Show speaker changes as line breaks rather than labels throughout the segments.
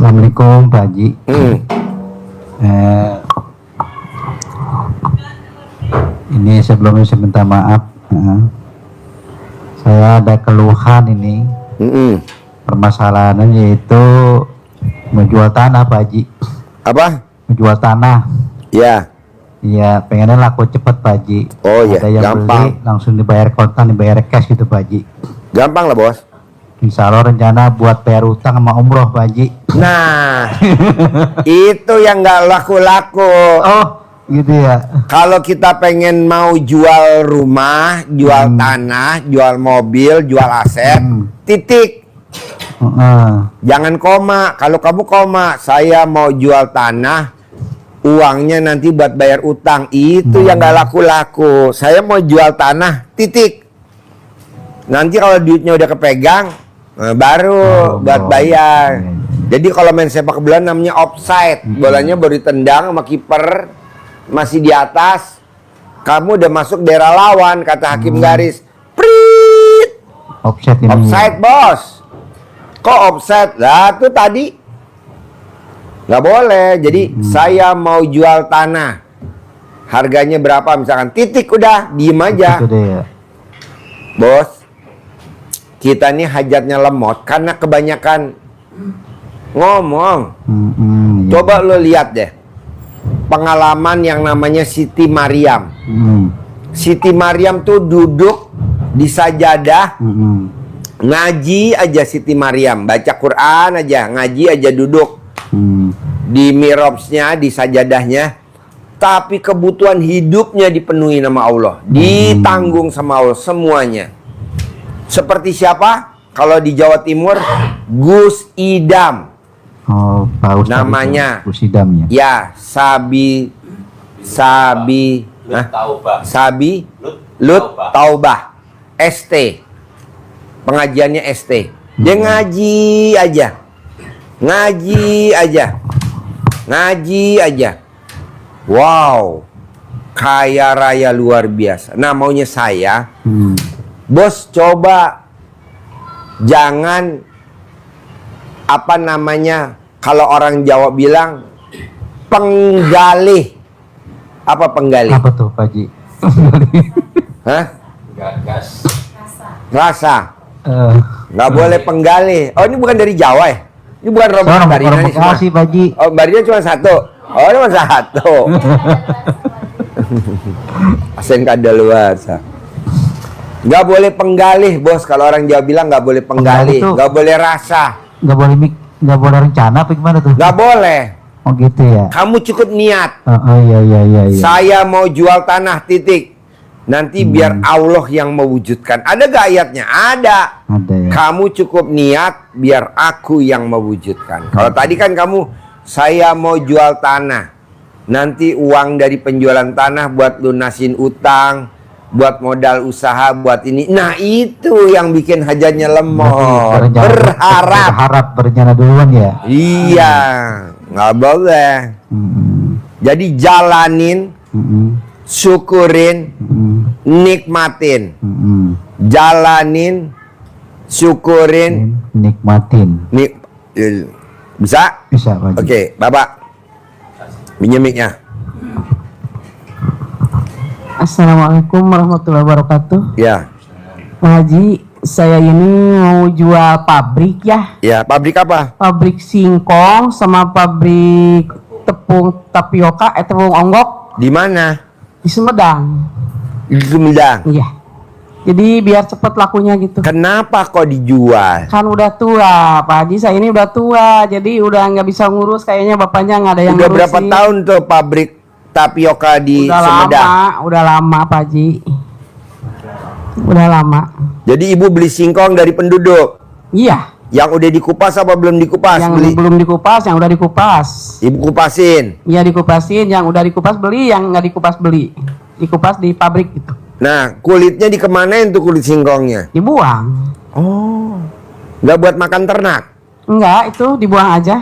Assalamualaikum Pak Haji. Ini sebelumnya saya minta maaf. Saya ada keluhan ini. Permasalahannya yaitu menjual tanah Pak Haji.
Apa?
Menjual tanah.
Ya.
Iya, pengennya laku cepat Pak Haji.
Oh iya,
ada yang
gampang.
beli langsung dibayar kontan, dibayar cash gitu Pak Haji.
Gampang lah bos.
Insya Allah rencana buat bayar utang sama umroh Pak Haji.
Nah, itu yang nggak laku-laku.
Oh, gitu ya.
Kalau kita pengen mau jual rumah, jual tanah, jual mobil, jual aset, titik. Jangan koma. Kalau kamu koma, saya mau jual tanah, uangnya nanti buat bayar utang. Itu yang nggak laku-laku. Saya mau jual tanah, titik. Nanti kalau duitnya udah kepegang, baru buat bayar. Jadi kalau main sepak bola namanya offside. Bolanya baru ditendang sama kiper, masih di atas. Kamu udah masuk daerah lawan, kata hakim garis. Prit.
Offside ini.
Offside bos. Kok offside? Lah tuh tadi nggak boleh. Jadi saya mau jual tanah. Harganya berapa misalkan? Titik udah, diem aja.
Itu deh ya.
Bos, kita nih hajatnya lemot karena kebanyakan ngomong.
Ya.
Coba lo lihat deh pengalaman yang namanya Siti Maryam. Siti Maryam tuh duduk di sajadah, ngaji aja Siti Maryam, baca Quran aja, ngaji aja duduk di mihrabnya, di sajadahnya. Tapi kebutuhan hidupnya dipenuhi nama Allah, ditanggung sama Allah semuanya. Seperti siapa? Kalau di Jawa Timur, Gus Idam.
Oh, Pak Ustadz
namanya.
Gus Idam ya.
Ya, Sabi Lut Taubah. ST. Pengajiannya ST. Dia ngaji aja. Ngaji aja. Ngaji aja. Wow. Kaya raya luar biasa. Nah, maunya saya, bos, coba jangan apa namanya, kalau orang Jawa bilang penggalih. Apa penggalih?
Apa tuh Pak Haji?
Hah? Rasa. Nggak boleh penggalih. Oh, ini bukan dari Jawa ya? Ini bukan rombongan Barina nih semua.
Makasih Pak Haji.
Oh, Barina cuma satu. Oh, cuma satu. Asen kadaluarsa. Nggak boleh penggalih, bos. Kalau orang Jawa bilang nggak boleh penggalih, nggak boleh rasa,
nggak boleh rencana apa gimana tuh?
nggak boleh.
Oh gitu ya.
Kamu cukup niat.
Iya.
Saya mau jual tanah, titik. Nanti biar Allah yang mewujudkan. Ada gak ayatnya? Ada.
Ada ya.
Kamu cukup niat, biar aku yang mewujudkan. Kalau tadi kan kamu, saya mau jual tanah. Nanti uang dari penjualan tanah buat lunasin utang, buat modal usaha, buat ini. Nah, itu yang bikin hajatnya lemot. Berharap
berencana duluan ya.
Iya, nggak boleh. Jadi jalanin, syukurin, nikmatin. Jalanin, syukurin,
nikmatin.
Bisa?
Bisa Pak Haji.
Oke, Bapak pinjam mic-nya.
Assalamualaikum warahmatullahi wabarakatuh.
Ya.
Pak Haji, saya ini mau jual pabrik ya.
Ya, pabrik apa?
Pabrik singkong sama pabrik tepung tapioka, tepung onggok
Di mana?
di Sumedang.
Di Sumedang.
Iya. Jadi biar cepet lakunya gitu.
Kenapa kok dijual?
Kan udah tua, Pak Haji. Saya ini udah tua, jadi udah nggak bisa ngurus. Kayaknya bapaknya nggak ada yang
Udah
ngurusin.
berapa tahun tuh pabrik tapioka di Sumedang?
Udah lama Pak Haji. Udah lama.
Jadi ibu beli singkong dari penduduk?
Iya.
Yang udah dikupas apa belum dikupas?
Yang belum dikupas, yang udah dikupas.
Ibu kupasin?
Iya, dikupasin. Yang udah dikupas beli, yang nggak dikupas beli. Dikupas di pabrik gitu.
Nah, kulitnya dikemanain tuh kulit singkongnya?
Dibuang.
Oh, nggak buat makan ternak?
Enggak, itu dibuang aja.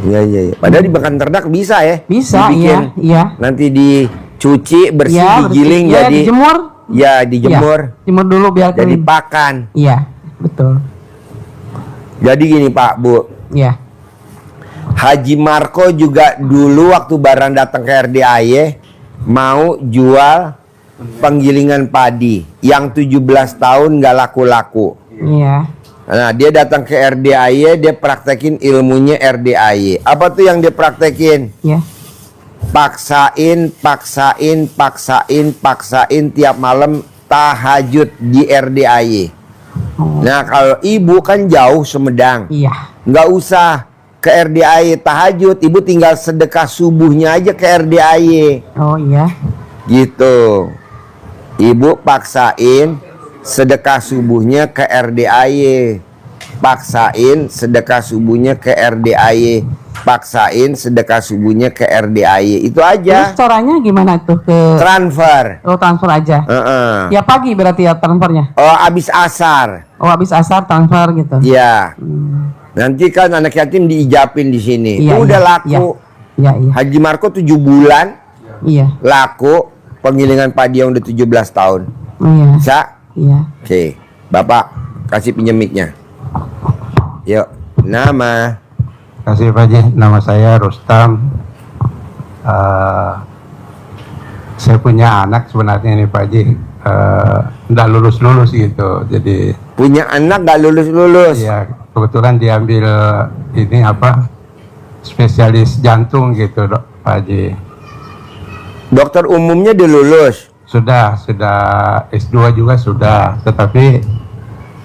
Iya. Padahal dimakan ternak bisa ya?
Bisa,
Dibikin,
iya.
Nanti dicuci, bersih,
Iya,
digiling,
bersih. Iya,
jadi
dijemur.
ya dijemur.
Iya, jemur dulu biar
Jadi
kering.
pakan.
Iya, betul.
Jadi gini Pak, Bu,
Iya.
Haji Marco juga dulu waktu barang datang ke RDAY mau jual penggilingan padi yang 17 tahun nggak laku-laku.
Iya.
Nah, dia datang ke RDAY, dia praktekin ilmunya RDAY. Apa tuh yang dia praktekin?
Iya.
Paksain tiap malam tahajud di RDAY. Nah, kalau ibu kan jauh Sumedang,
Iya.
nggak usah ke RDAY tahajud, ibu tinggal sedekah subuhnya aja ke RDAY.
Oh iya.
Gitu. Ibu paksain sedekah subuhnya ke RDAY. Paksain sedekah subuhnya ke RDAY. Paksain sedekah subuhnya ke RDAY. Itu
Terus
aja.
caranya gimana tuh ke
Transfer.
transfer aja?
Heeh.
Ya pagi berarti ya transfernya.
Oh, abis asar.
Oh habis asar transfer gitu.
Ya. Nanti kan anak yatim diijapin di sini.
Iya,
Udah
iya,
laku.
Iya iya.
Haji Marco 7 bulan
Iya.
laku penggilingan padi yang udah 17 tahun.
Iya.
Bisa?
Iya.
Oke, Bapak kasih pinjam mic-nya. Yuk, nama.
Kasih Pak Haji, nama saya Rustam. Saya punya anak sebenarnya nih Pak Haji, nggak lulus gitu. Jadi
Punya anak gak lulus-lulus.
ya kebetulan diambil ini apa spesialis jantung gitu Pak Haji.
Dokter umumnya dia lulus.
Sudah S2 juga sudah, tetapi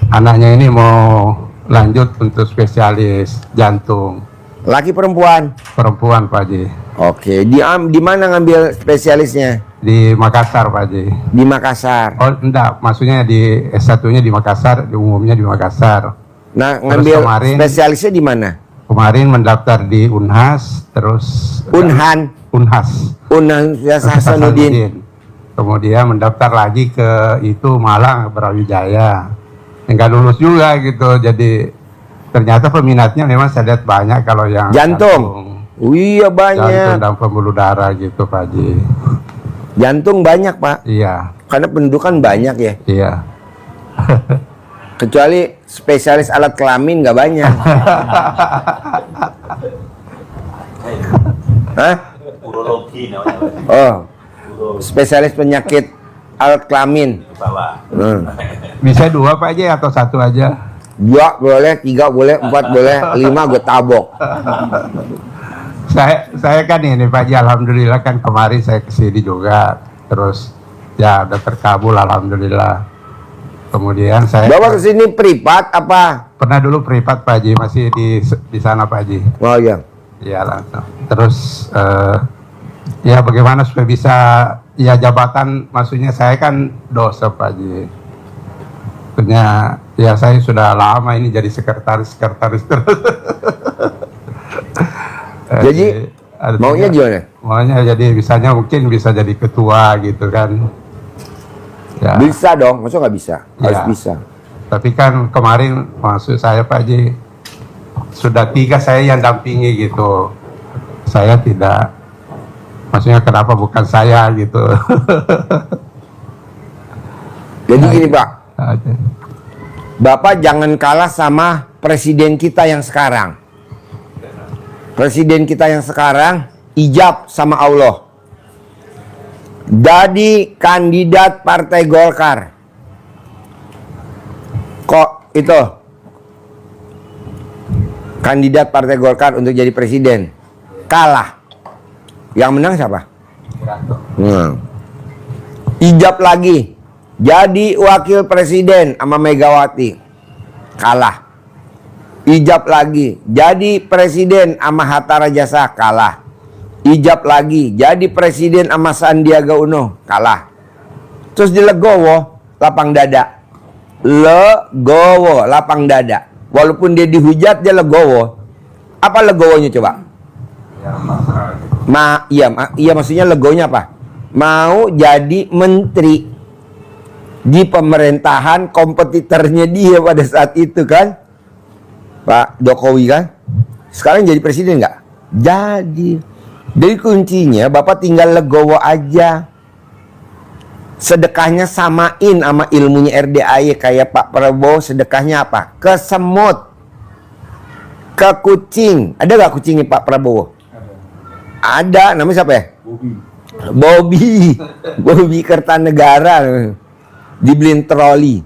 anaknya ini mau lanjut untuk spesialis jantung.
Laki perempuan?
Perempuan Pak Haji.
Oke, di mana ngambil spesialisnya?
Di Makassar Pak Haji.
Di Makassar.
Oh enggak, maksudnya di S1-nya di Makassar, di umumnya di Makassar.
Nah,
Terus
ngambil
kemarin-
spesialisnya di mana?
Kemarin mendaftar di Unhas, terus
Unhan.
Unhas.
Unhan Hasanuddin.
Kemudian mendaftar lagi ke itu Malang Brawijaya. Enggak lulus juga gitu. Jadi ternyata peminatnya memang saya lihat banyak kalau yang
Jantung. Iya
jantung
banyak.
dan pembuluh darah gitu Pak Haji.
Jantung banyak, Pak.
Iya,
Karena pendudukan banyak ya.
iya.
Kecuali spesialis alat kelamin nggak banyak. Hah?
Urologi namanya.
Oh, spesialis penyakit alat kelamin.
Bawah.
Bisa 2 Pak Haji atau 1 aja?
2 boleh, 3 boleh, 4 boleh, 5 gue tabok.
Saya kan ini Pak Haji, alhamdulillah kan kemarin saya kesini juga, terus ya udah terkabul alhamdulillah. Kemudian saya
Bawa ke sini privat apa?
pernah dulu privat Pak Haji, masih di sana Pak Haji.
Oh iya.
Ya langsung. Terus ya bagaimana supaya bisa ya jabatan, maksudnya saya kan dosen Pak Haji. Punya ya saya sudah lama ini jadi sekretaris terus.
Jadi,
artinya,
maunya gimana?
Maunya jadi bisanya mungkin bisa jadi ketua gitu kan. Ya.
Bisa dong, maksudnya nggak bisa? Harus
Ya.
bisa.
Tapi kan kemarin maksud saya Pak Haji, sudah 3 saya yang dampingi gitu. Saya tidak, maksudnya kenapa bukan saya gitu.
Jadi gini Pak,
Ada.
Bapak jangan kalah sama presiden kita yang sekarang. Presiden kita yang sekarang ijab sama Allah. Jadi kandidat Partai Golkar. Kok itu? Kandidat Partai Golkar untuk jadi presiden. Kalah. Yang menang siapa? Ijab lagi. Jadi wakil presiden sama Megawati. Kalah. Ijab lagi. Jadi presiden sama Hatta Rajasa. Kalah. Ijab lagi. Jadi presiden sama Sandiaga Uno. Kalah. Terus di Legowo, lapang dada. Legowo, lapang dada. Walaupun dia dihujat, dia legowo. Apa legowonya coba? Iya maksudnya legowonya apa? Mau jadi menteri di pemerintahan kompetitornya dia pada saat itu kan, Pak Jokowi kan. Sekarang jadi presiden nggak? Jadi kuncinya Bapak tinggal legowo aja. Sedekahnya samain sama ilmunya RDAY. Kayak Pak Prabowo sedekahnya apa? Ke semut. ke kucing. Ada nggak kucingnya Pak Prabowo? Ada. Namanya siapa ya? Bobby. Bobby Kertanegara. Dibeliin troli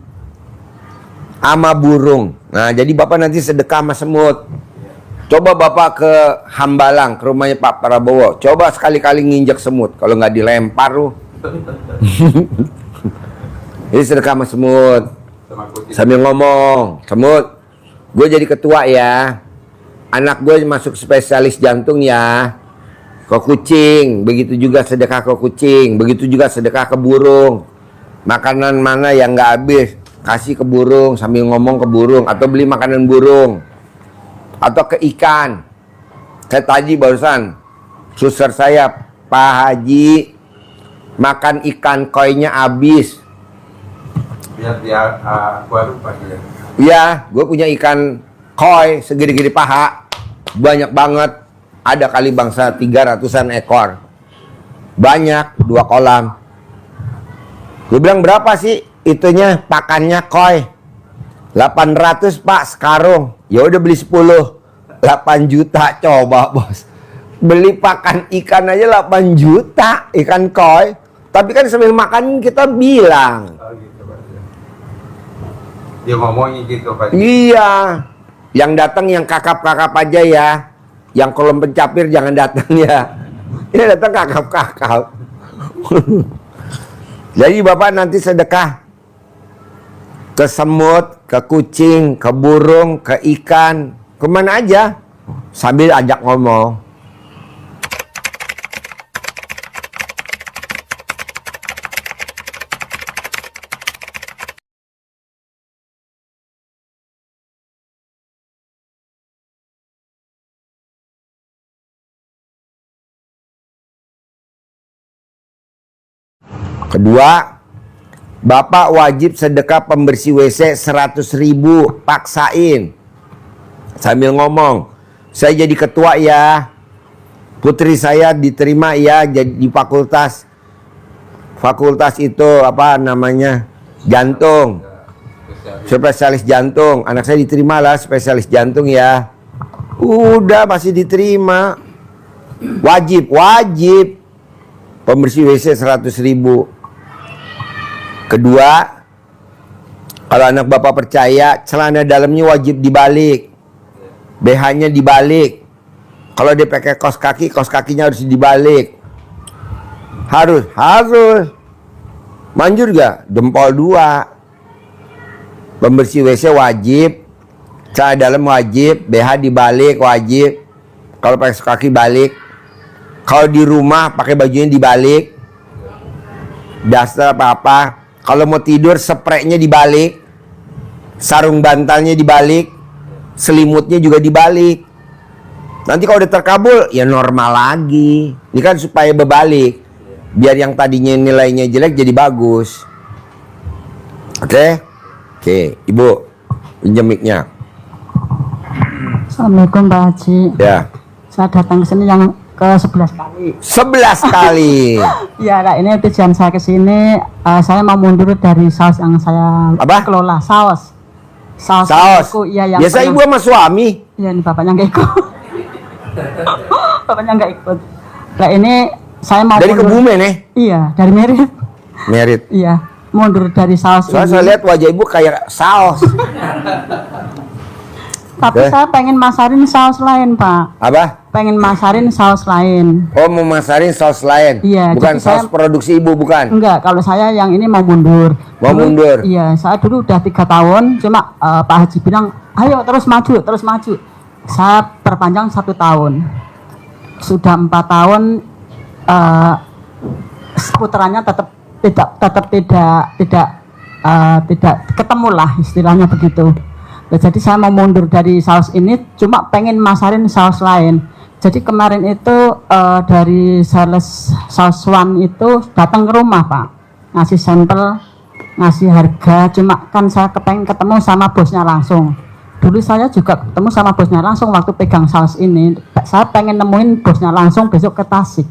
sama burung. Nah, jadi Bapak nanti sedekah sama semut. Coba Bapak ke Hambalang, ke rumahnya Pak Prabowo. Coba sekali-kali nginjek semut. Kalau nggak dilempar lu. Jadi sedekah sama semut. Sambil ngomong, semut, gue jadi ketua ya. Anak gue masuk spesialis jantung ya. Ke kucing, begitu juga sedekah ke kucing. Begitu juga sedekah ke burung. Makanan mana yang nggak habis, kasih ke burung sambil ngomong ke burung. Atau beli makanan burung. Atau ke ikan. Saya tadi barusan, suster saya, Pak Haji, makan ikan koinya habis.
Biar dia gua lupa dia.
Iya, gue punya ikan koi segede-gede paha. Banyak banget. Ada kali bangsa 300-an ekor. Banyak, 2 kolam. Gue bilang berapa sih itunya pakannya koi? 800 Pak sekarung. Ya udah beli 10. 8 juta coba bos. Beli pakan ikan aja 8 juta ikan koi. Tapi kan sambil makan kita bilang.
Oh, gitu, Pak. Dia ngomongnya gitu Pak.
Iya. Yang datang yang kakap-kakap aja ya. Yang kolom pencapir jangan datang ya. Ini datang kakap-kakap. Jadi Bapak nanti sedekah ke semut, ke kucing, ke burung, ke ikan, kemana aja sambil ajak ngomong. Kedua, Bapak wajib sedekah pembersih WC 100.000, paksain. Sambil ngomong, saya jadi ketua ya. Putri saya diterima ya jadi di fakultas. Fakultas itu apa namanya? Jantung. Spesialis jantung. Anak saya diterima lah spesialis jantung ya. Udah masih diterima. Wajib. Pembersih WC 100.000. Kedua, kalau anak Bapak percaya, celana dalamnya wajib dibalik. BH-nya dibalik. Kalau dia pakai kaos kakinya harus dibalik. Harus. Manjur gak? Jempol 2. Pembersih WC wajib. Celana dalam wajib. BH dibalik wajib. Kalau pakai kaos kaki balik. Kalau di rumah pakai bajunya dibalik. Daster apa-apa. Kalau mau tidur spraynya dibalik. Sarung bantalnya dibalik. Selimutnya juga dibalik. Nanti kalau udah terkabul ya normal lagi. Ini kan supaya berbalik. Biar yang tadinya nilainya jelek jadi bagus. Oke, Ibu pinjam mic-nya.
Assalamualaikum Pak Haji.
Ya.
Saya datang ke sini yang ke 11 kali.
11 kali.
Ya, Kak, ini tujuan saya ke sini. Saya mau mundur dari saus yang saya kelola. Saus.
Iya,
yang
biasa Ibu sama suami.
Iya, ini bapaknya nggak ikut. Bapaknya nggak ikut. Nah, ini saya mau
dari
mundur.
Kebumen ya?
Iya, dari
Merit.
Iya, mundur dari saus
Soalnya
ini.
saya lihat wajah Ibu kayak saus.
Tapi saya pengen masarin saus lain, Pak.
Apa?
Pengen masarin saus lain.
Oh, mau masarin saus lain?
Iya.
Bukan saus
saya,
produksi Ibu, bukan?
Enggak, kalau saya yang ini mau mundur.
Mau mundur?
Iya, saya dulu udah 3 tahun. Cuma Pak Haji bilang, ayo terus maju. Saya perpanjang 1 tahun. Sudah 4 tahun. Putarannya tetap tidak ketemu lah, istilahnya begitu. Jadi saya mau mundur dari saus ini, cuma pengen masarin saus lain. Jadi kemarin itu dari sales saus One itu datang ke rumah Pak, ngasih sampel, ngasih harga. Cuma kan saya kepengen ketemu sama bosnya langsung. Dulu saya juga ketemu sama bosnya langsung waktu pegang saus ini. Saya pengen nemuin bosnya langsung besok ke Tasik.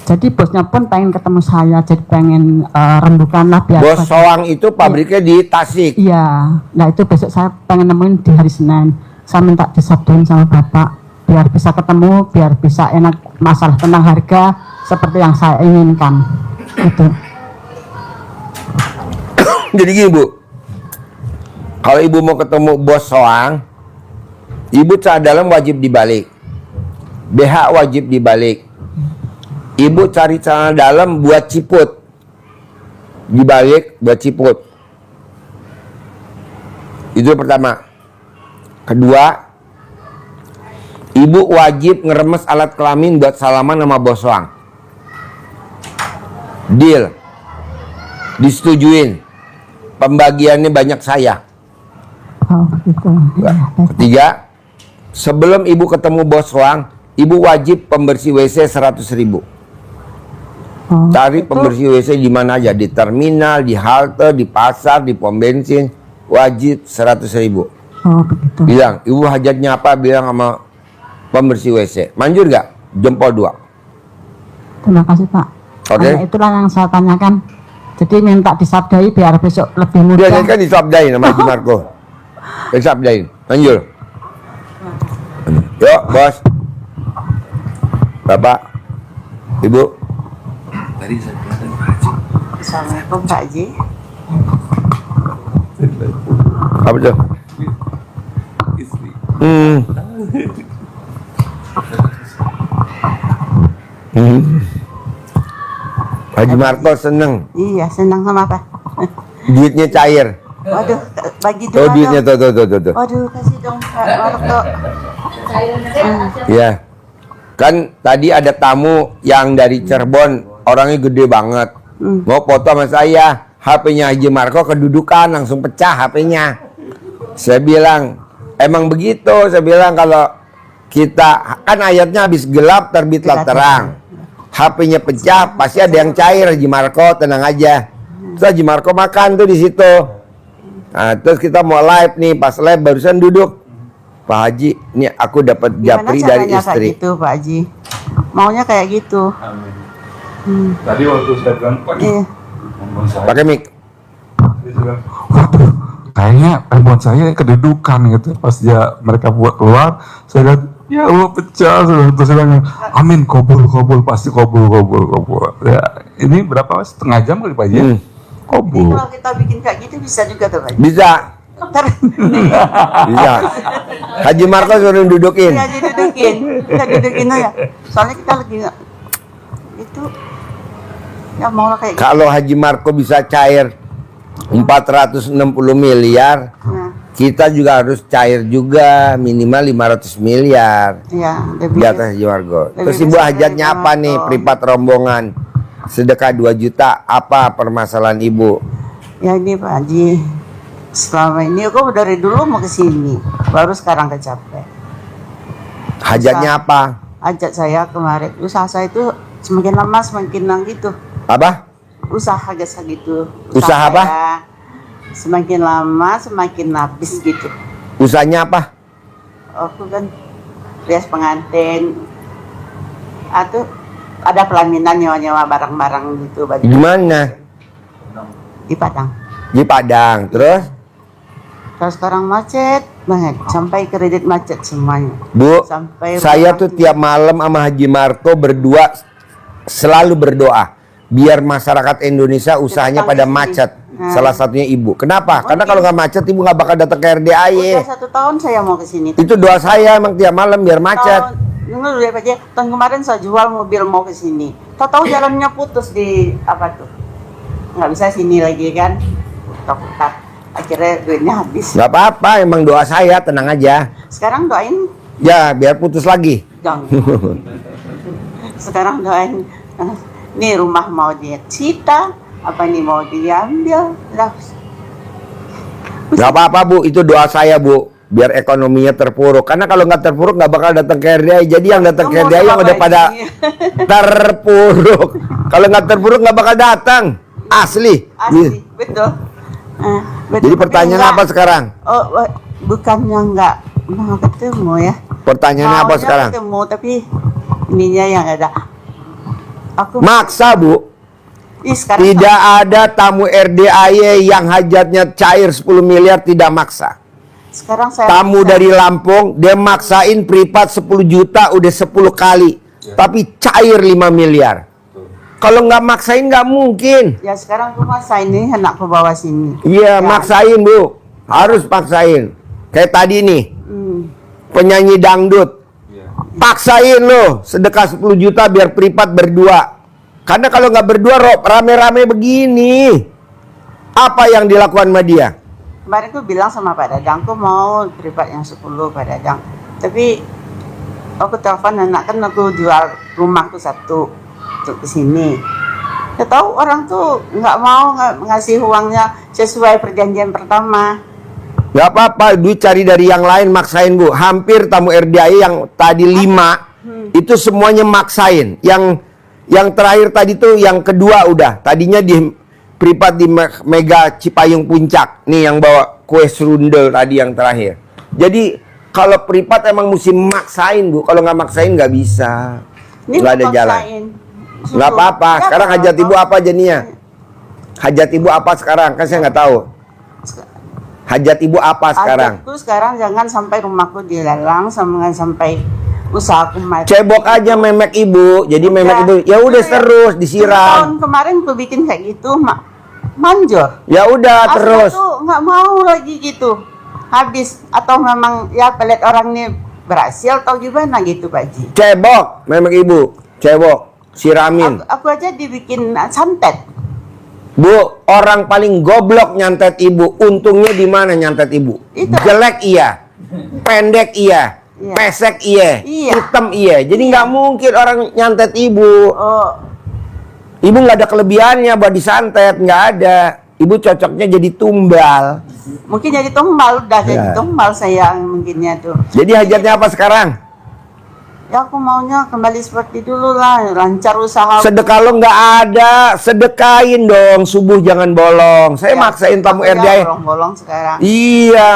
Jadi bosnya pun pengen ketemu saya, jadi pengen rembukan lah biar. Bos
Soang itu pabriknya di Tasik.
Iya, nah itu besok saya pengen nemuin di hari Senin. saya minta disabdain sama Bapak biar bisa ketemu, biar bisa enak masalah tentang harga seperti yang saya inginkan. Gitu.
Jadi gini Bu, kalau Ibu mau ketemu bos soang, Ibu celana dalam wajib dibalik, BH wajib dibalik. Ibu cari celana dalam buat ciput, dibalik buat ciput. Itu pertama. Kedua, Ibu wajib ngeremes alat kelamin buat salaman sama bos soang. Deal, disetujuin. Pembagiannya banyak saya.
Oh, gitu. Ya,
Ketiga, sebelum Ibu ketemu bos soang, Ibu wajib pembersih WC 100.000.
oh,
Cari
itu
pembersih WC di mana aja, di terminal, di halte, di pasar, di pom bensin, wajib 100.000.
Oh, begitu.
Bilang, Ibu hajatnya apa? Bilang sama pembersih WC. Manjur gak? Jempol 2.
Terima kasih Pak.
Oke.
Hanya itulah yang saya tanyakan. Jadi minta disabdai biar besok lebih mudah.
Dia kan disabdain sama Haji Marco. Disabdain. Manjur. Yuk, bos. Bapak. Ibu.
Assalamualaikum Pak Haji.
Apa tuh? Haji Marco seneng.
Iya, senang sama Pak.
Duitnya cair.
Waduh, bagi
Oh,
dua
duitnya
dong.
tuh.
Waduh, kasih dong Pak Marco.
Ya. Kan tadi ada tamu yang dari Cirebon, orangnya gede banget. Mau foto sama saya, HP-nya Haji Marco kedudukan, langsung pecah HP-nya. Saya bilang, emang begitu. Saya bilang kalau kita, kan ayatnya habis gelap terbitlah terang. HP-nya pecah, pasti ada yang cair. Haji Marco, tenang aja. Terus Haji Marco makan tuh di situ. Nah, terus kita mau live nih, pas live barusan duduk. Pak Haji, ini aku dapat japri dari
caranya
istri.
kayak gitu Pak Haji? Maunya kayak gitu.
Tadi waktu saya bilang,
Iya.
Pakai mic.
Kayaknya handphone saya kedudukan gitu. Pas mereka buat keluar, saya lihat ya Allah pecah. Terus saya bilang, amin, kobul, pasti kobul. Ya, ini berapa? Setengah jam kali Pak Haji?
Jadi
Kobul.
kalau kita bikin kayak gitu bisa juga tuh Pak Haji.
Bisa,
Ntar
bisa. Haji Marco suruh dudukin.
Haji dudukin. Kita dudukin aja. Soalnya kita lagi itu ya mau kayak gitu.
Kalau Haji Marco bisa cair 460 miliar,
Nah,
kita juga harus cair juga minimal 500 miliar.
iya,
Di atas Haji Marco. Terus
lebih
Ibu
besar
hajatnya
dari
apa nih?
Marco.
Privat rombongan. Sedekah 2 juta. Apa permasalahan Ibu?
ya ini Pak Haji. Selama ini aku dari dulu mau ke sini, baru sekarang kecapai.
Hajatnya apa?
Ajak saya kemarin, usaha saya itu semakin lama semakin gitu.
Apa?
Usaha jasa gitu.
Usaha apa?
saya semakin lama semakin habis gitu.
Usahanya apa?
Aku kan rias pengantin. Atau ada pelaminan nyewa-nyewa barang-barang gitu baju
Gimana?
di Padang.
Di Padang. Terus?
Kalau sekarang macet banget, sampai kredit macet semuanya.
Bu,
Sampai
saya
rumah-
tuh tiap malam sama Haji Marco berdua selalu berdoa biar masyarakat Indonesia usahanya pada macet.
Nah.
Salah satunya Ibu. Kenapa? Karena kalau nggak macet Ibu nggak bakal datang ke RDAY.
Udah 1 tahun saya mau ke sini.
Itu doa saya emang tiap malam biar macet.
Tahun dulu aja. Tahun kemarin saya jual mobil mau ke sini. Tahu jalannya putus di apa tuh? Nggak bisa sini lagi kan? Putar-putar. Akhirnya duitnya habis.
Nggak apa-apa, emang doa saya tenang aja.
Sekarang doain
Ya biar putus lagi.
jangan. Sekarang doain. Nih rumah mau dia cita, apa nih mau diambil? Lah,
Nggak apa-apa Bu, itu doa saya Bu. Biar ekonominya terpuruk. Karena kalau nggak terpuruk nggak bakal datang ke RDAY. Jadi yang datang ke
Kamu
RDAY yang
sama
udah pada
Haji.
terpuruk. Kalau nggak terpuruk nggak bakal datang. Asli.
Asli, betul. Betul.
Jadi
Tapi
pertanyaan
enggak-
apa sekarang?
Oh, bukannya nggak mau ketemu ya?
Pertanyaannya apa
Maunya
sekarang?
ketemu, tapi ininya yang ada. Aku
Maksa Bu.
sekarang
Tidak ada tamu RDAY yang hajatnya cair 10 miliar tidak maksa.
Sekarang saya
Tamu
bisa.
dari Lampung, dia maksain privat 10 juta udah 10 kali. Tapi cair 5 miliar. Kalau nggak maksain nggak mungkin.
Ya sekarang rumah saya ini hendak ke bawah sini.
Iya,
Ya.
maksain Bu. Harus paksain. Kayak tadi nih, penyanyi dangdut. Paksain lo, sedekah 10 juta biar privat berdua. Karena kalau nggak berdua, rame-rame begini. Apa yang dilakukan sama dia?
Kemarin aku bilang sama Pak Dadang, aku mau privat yang 10 Pak Dadang. Tapi aku telepon anak, kan aku jual rumahku satu untuk ke sini. Ya tahu orang tuh nggak mau ngasih uangnya sesuai perjanjian pertama.
Gak apa-apa, duit cari dari yang lain, maksain Bu. Hampir tamu RDI yang tadi 5 itu semuanya maksain. Yang terakhir tadi tuh yang kedua udah. Tadinya di privat di Mega Cipayung Puncak. Nih yang bawa kue serundel tadi yang terakhir. Jadi kalau privat emang mesti maksain Bu. Kalau nggak maksain nggak bisa.
Ini
Nggak ada
aku
jalan.
paksain.
Nggak apa-apa.
Ya,
Sekarang hajat
apa-apa.
ibu apa jadinya? Hajat ibu apa sekarang? Kan saya nggak tahu. Hajat ibu apa sekarang?
Hajatku sekarang jangan sampai rumahku dilelang, jangan sampai usahaku mati.
Cebok aja memek ibu. Jadi memek ibu. Ya udah terus disiram.
Tahun kemarin aku bikin kayak gitu, manjur.
Ya udah
Asli
terus.
tuh nggak mau lagi gitu. Habis atau memang ya pelet orang ini berhasil atau gimana gitu Pak Ji.
Cebok memek ibu. Cebok. Siramin.
Aku aja dibikin santet.
Bu, orang paling goblok nyantet ibu. Untungnya di mana nyantet ibu?
Itu.
Jelek iya. Pendek iya.
Iya.
Pesek iya.
Iya.
Hitam iya. Jadi nggak mungkin orang nyantet ibu.
Oh,
Ibu nggak ada kelebihannya buat disantet, nggak ada. Ibu cocoknya jadi tumbal.
mungkin jadi tumbal, udah jadi
Ya.
tumbal saya mungkinnya tuh.
Jadi hajatnya apa sekarang?
Ya aku maunya kembali seperti dulu lah, lancar usaha.
Sedekah lo nggak ada, sedekahin dong. Subuh jangan bolong. Saya maksain tamu RDI.
Bolong-bolong sekarang.
Iya.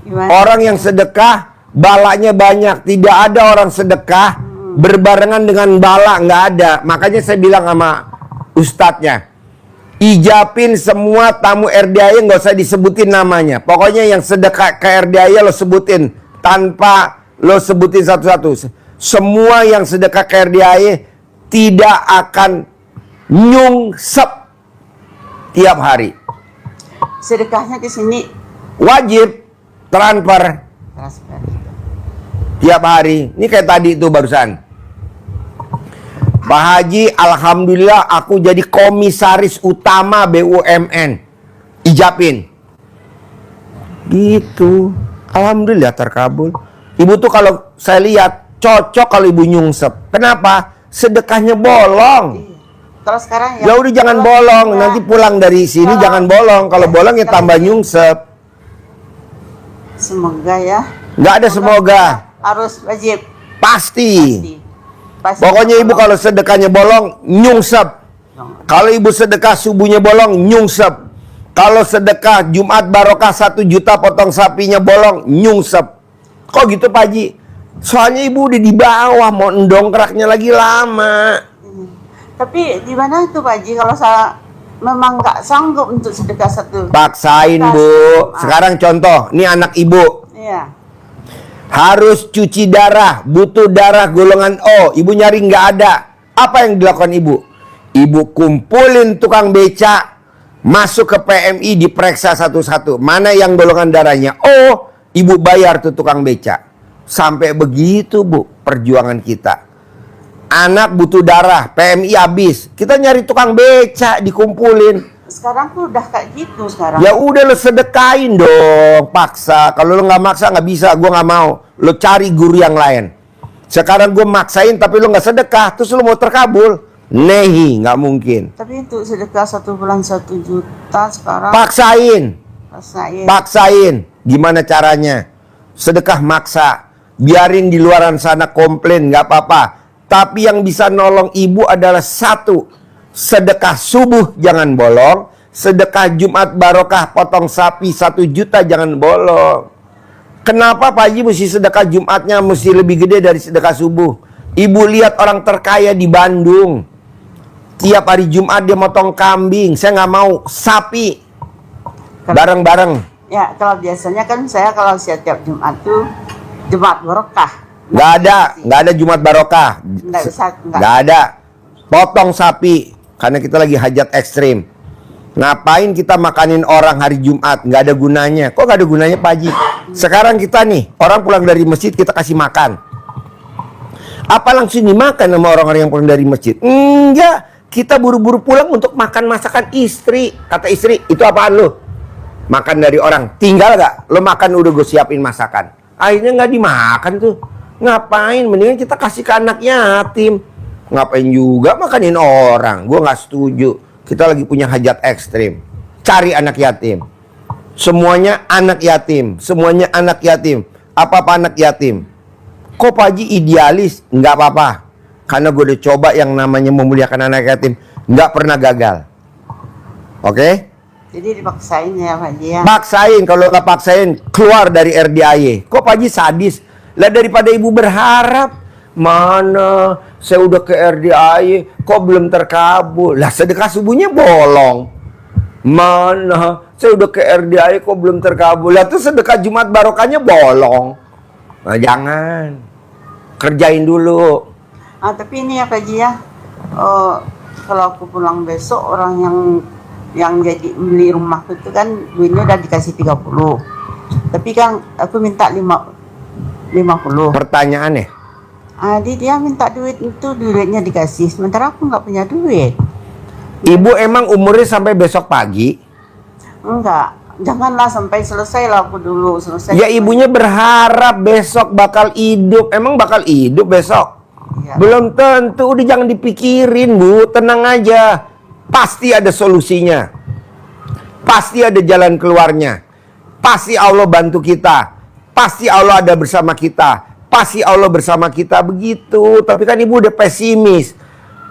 Gimana?
Orang yang sedekah balanya banyak. Tidak ada orang sedekah berbarengan dengan bala, nggak ada. Makanya saya bilang sama ustadznya, ijabin semua tamu RDI, nggak usah disebutin namanya. Pokoknya yang sedekah ke RDI lo sebutin tanpa lo sebutin satu-satu. Semua yang sedekah ke RDI tidak akan nyungsep tiap hari.
Sedekahnya di sini
Wajib transfer
transfer.
tiap hari. Ini kayak tadi itu barusan. Pak Haji, alhamdulillah aku jadi komisaris utama BUMN. Ijabin. Gitu. Alhamdulillah terkabul. Ibu tuh kalau saya lihat cocok kalau ibu nyungsep. Kenapa? Sedekahnya bolong.
Kalau sekarang
Ya udah jangan bolong.
Ya.
Nanti pulang dari sini
Kalau-
jangan bolong. Kalau bolong ya tambah nyungsep.
Semoga ya.
Nggak ada semoga.
Harus wajib.
Pasti.
Pasti
Pokoknya ibu kalau sedekahnya bolong, nyungsep. Kalau ibu sedekah subuhnya bolong, nyungsep. Kalau sedekah Jumat barokah 1 juta potong sapinya bolong, nyungsep. Kok gitu Pak Haji? Soalnya ibu udah di bawah, mau ndongkraknya lagi lama.
Tapi gimana tuh Pak Haji kalau saya memang nggak sanggup untuk sedekah satu?
Paksain Bu. Sekarang contoh, ini anak ibu.
Iya.
Harus cuci darah, butuh darah golongan O. Ibu nyari nggak ada. Apa yang dilakukan ibu? Ibu kumpulin tukang beca, masuk ke PMI, diperiksa satu-satu. Mana yang golongan darahnya O, ibu bayar tuh tukang beca. Sampai begitu Bu, perjuangan kita. Anak butuh darah, PMI habis. Kita nyari tukang beca, dikumpulin.
Sekarang tuh udah kayak gitu sekarang.
Ya udah lo sedekain dong, paksa. Kalau lo nggak maksa nggak bisa, gue nggak mau. Lo cari guru yang lain. Sekarang gue maksain tapi lo nggak sedekah, terus lo mau terkabul? Nehi, nggak mungkin.
Tapi untuk sedekah 1 bulan 1 juta sekarang
Paksain,
rasain.
paksain. Gimana caranya? Sedekah maksa. Biarin di luaran sana komplain, nggak apa-apa. Tapi yang bisa nolong ibu adalah satu. Sedekah subuh jangan bolong. Sedekah Jumat barokah potong sapi 1 juta jangan bolong. Kenapa Pak Haji mesti sedekah Jumatnya mesti lebih gede dari sedekah subuh? Ibu lihat orang terkaya di Bandung. Tiap hari Jumat dia motong kambing. Saya nggak mau sapi. Bareng-bareng.
Ya, kalau biasanya kan saya kalau setiap Jumat tuh Jumat barokah.
Nggak ada Jumat barokah.
Nggak bisa,
Nggak ada. Potong sapi karena kita lagi hajat ekstrim. Ngapain kita makanin orang hari Jumat? Nggak ada gunanya. Kok nggak ada gunanya, Pak Haji? Sekarang kita nih, orang pulang dari masjid kita kasih makan. Apa langsung dimakan sama orang-orang yang pulang dari masjid? Enggak. Kita buru-buru pulang untuk makan masakan istri. Kata istri, itu apaan lu? Makan dari orang. Tinggal gak? Lo makan udah gue siapin masakan. Akhirnya nggak dimakan tuh. Ngapain? Mendingan kita kasih ke anak yatim. Ngapain juga makanin orang? Gue nggak setuju. Kita lagi punya hajat ekstrim. Cari anak yatim. Semuanya anak yatim. Semuanya anak yatim. Apa-apa anak yatim. Kok Pak Haji idealis? Nggak apa-apa. Karena gue udah coba yang namanya memuliakan anak yatim. Nggak pernah gagal. Oke?
Jadi dipaksain ya Pak Haji ya.
Paksain. Kalau nggak paksain, keluar dari RDIY. Kok Pak Haji sadis? Lah daripada ibu berharap, mana saya udah ke RDIY, kok belum terkabul? Lah sedekah subuhnya bolong. Mana saya udah ke RDIY, kok belum terkabul? Lah tuh sedekah Jumat barokahnya bolong. Nah, jangan. Kerjain dulu.
Tapi ini ya Pak Haji ya. Kalau aku pulang besok, orang yang jadi beli rumah itu kan duitnya udah dikasih 30. Tapi kan aku minta 50.
Pertanyaannya,
Dia minta duit itu, duitnya dikasih, sementara aku nggak punya duit.
ibu emang umurnya sampai besok pagi?
Enggak, janganlah sampai selesai lah aku dulu selesai.
Ya ibunya berharap besok bakal hidup. Emang bakal hidup besok?
Ya.
Belum tentu. Udah jangan dipikirin, Bu. Tenang aja. Pasti ada solusinya. Pasti ada jalan keluarnya. Pasti Allah bantu kita. Pasti Allah ada bersama kita. Pasti Allah bersama kita. Begitu. Tapi kan ibu udah pesimis.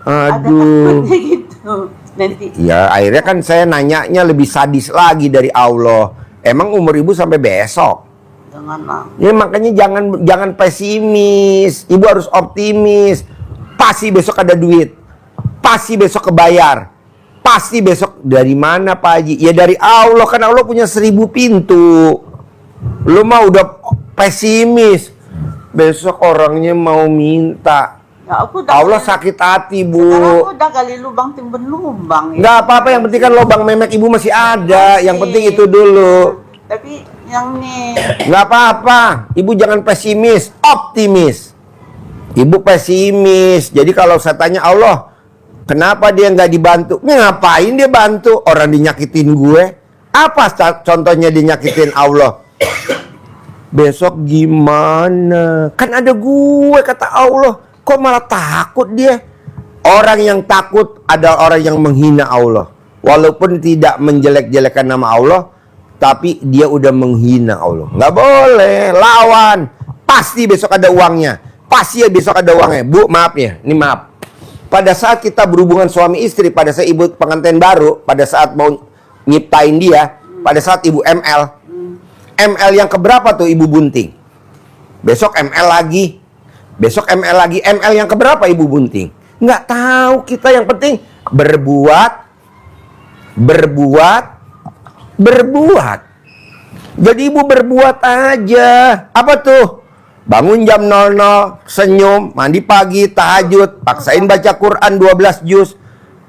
Ada
Aduh.
takutnya gitu nanti.
Ya akhirnya kan saya nanyanya lebih sadis lagi dari Allah. Emang umur ibu sampai besok?
Janganlah.
Ya makanya jangan pesimis. Ibu harus optimis. Pasti besok ada duit. Pasti besok kebayar. Pasti besok dari mana Pak Haji? Ya dari Allah, kan Allah punya 1000 pintu. Lu mah udah pesimis. Besok orangnya mau minta.
Ya, aku udah
Allah sakit hati, Bu.
Sekarang aku udah gali lubang timbun lubang. Ya.
Nggak apa-apa, yang penting kan lubang memek ibu masih ada. Yang penting itu dulu.
Tapi yang nih
Nggak apa-apa. Ibu jangan pesimis, optimis. Ibu pesimis. Jadi kalau saya tanya Allah, kenapa dia nggak dibantu? Ngapain dia bantu? Orang dinyakitin gue. Apa contohnya dinyakitin Allah? Besok gimana? Kan ada gue, kata Allah. Kok malah takut dia? Orang yang takut adalah orang yang menghina Allah. Walaupun tidak menjelek-jelekan nama Allah, tapi dia udah menghina Allah. Nggak boleh, lawan. Pasti besok ada uangnya. Pasti ya besok ada uangnya. Bu, maaf ya, ini maaf. Pada saat kita berhubungan suami istri, pada saat ibu pengantin baru, pada saat mau nyiptain dia, pada saat ibu ML. ML yang keberapa tuh ibu bunting? Besok ML lagi. Besok ML lagi. ML yang keberapa ibu bunting? Nggak tahu kita, yang penting berbuat. Jadi ibu berbuat aja. Apa tuh? Bangun jam 00, senyum, mandi pagi, tahajud, paksain baca Quran 12 juz.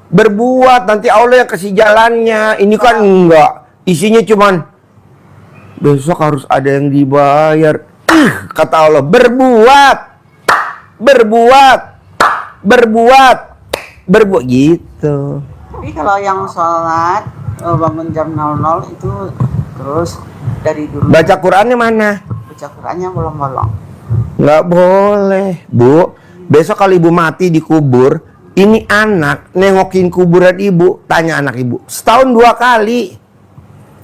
Berbuat, nanti Allah yang kasih jalannya. Ini kan enggak. Isinya cuman besok harus ada yang dibayar. Kata Allah, berbuat gitu.
tapi kalau yang sholat bangun jam 00 itu terus dari dulu
Baca Qurannya mana?
baca Qurannya bolong-bolong.
Nggak boleh, Bu. Besok kalau ibu mati dikubur, ini anak nengokin kuburan ibu, tanya anak ibu, setahun 2 kali.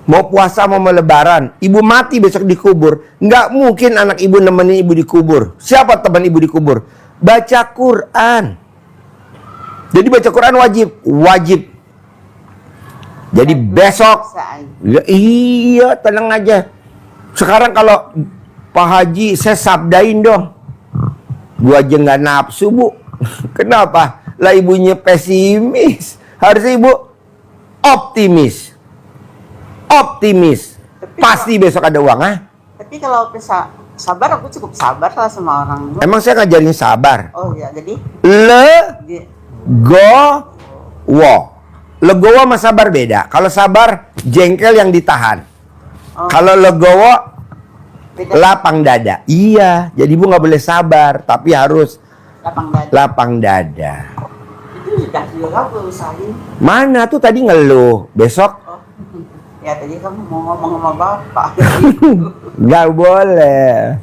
Mau puasa mau lebaran, ibu mati besok dikubur, nggak mungkin anak ibu nemenin ibu dikubur. Siapa teman ibu dikubur? Baca Quran. Jadi baca Quran wajib. Jadi besok, ya, iya tenang aja. Sekarang kalau Pak Haji saya sabdain dong, gua aja nggak nafsu, Bu. Kenapa? Lah ibunya pesimis, harusnya ibu optimis. Pasti besok ada uang, ah.
Tapi kalau bisa sabar, aku cukup sabar lah sama orang.
Emang saya ngajarin sabar.
Oh ya, jadi di-
Legowo. Legowo sama sabar beda. Kalau sabar, jengkel yang ditahan.
Oh.
Kalau legowo,
beda
lapang dada. Iya, jadi ibu nggak boleh sabar, tapi harus
lapang dada.
lapang dada.
Itu sudah juga aku usahain.
Mana tuh tadi ngeluh, besok
Oh. Ya tadi kamu mau ngomong sama bapak.
nggak boleh.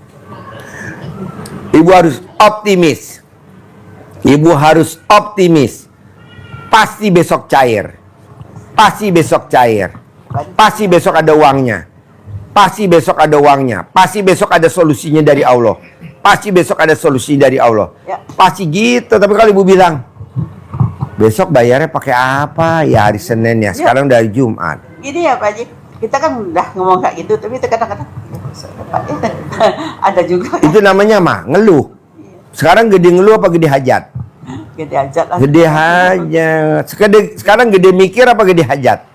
Ibu harus optimis. Ibu harus optimis. Pasti besok cair. Pasti besok cair. Pasti besok ada uangnya. Pasti besok ada uangnya. Pasti besok ada solusinya dari Allah. Pasti besok ada solusi dari Allah.
Ya.
Pasti gitu. Tapi kalau ibu bilang, besok bayarnya pakai apa? Ya hari Senin ya. Sekarang dari Jumat.
Gini ya Pak Haji, kita kan udah ngomong kayak gitu, tapi itu kadang-kadang ada juga kan.
Itu namanya mah ngeluh. Sekarang gede ngeluh apa gede hajat?
Gede aja lah.
Gede hajat. Sekarang gede mikir apa gede hajat?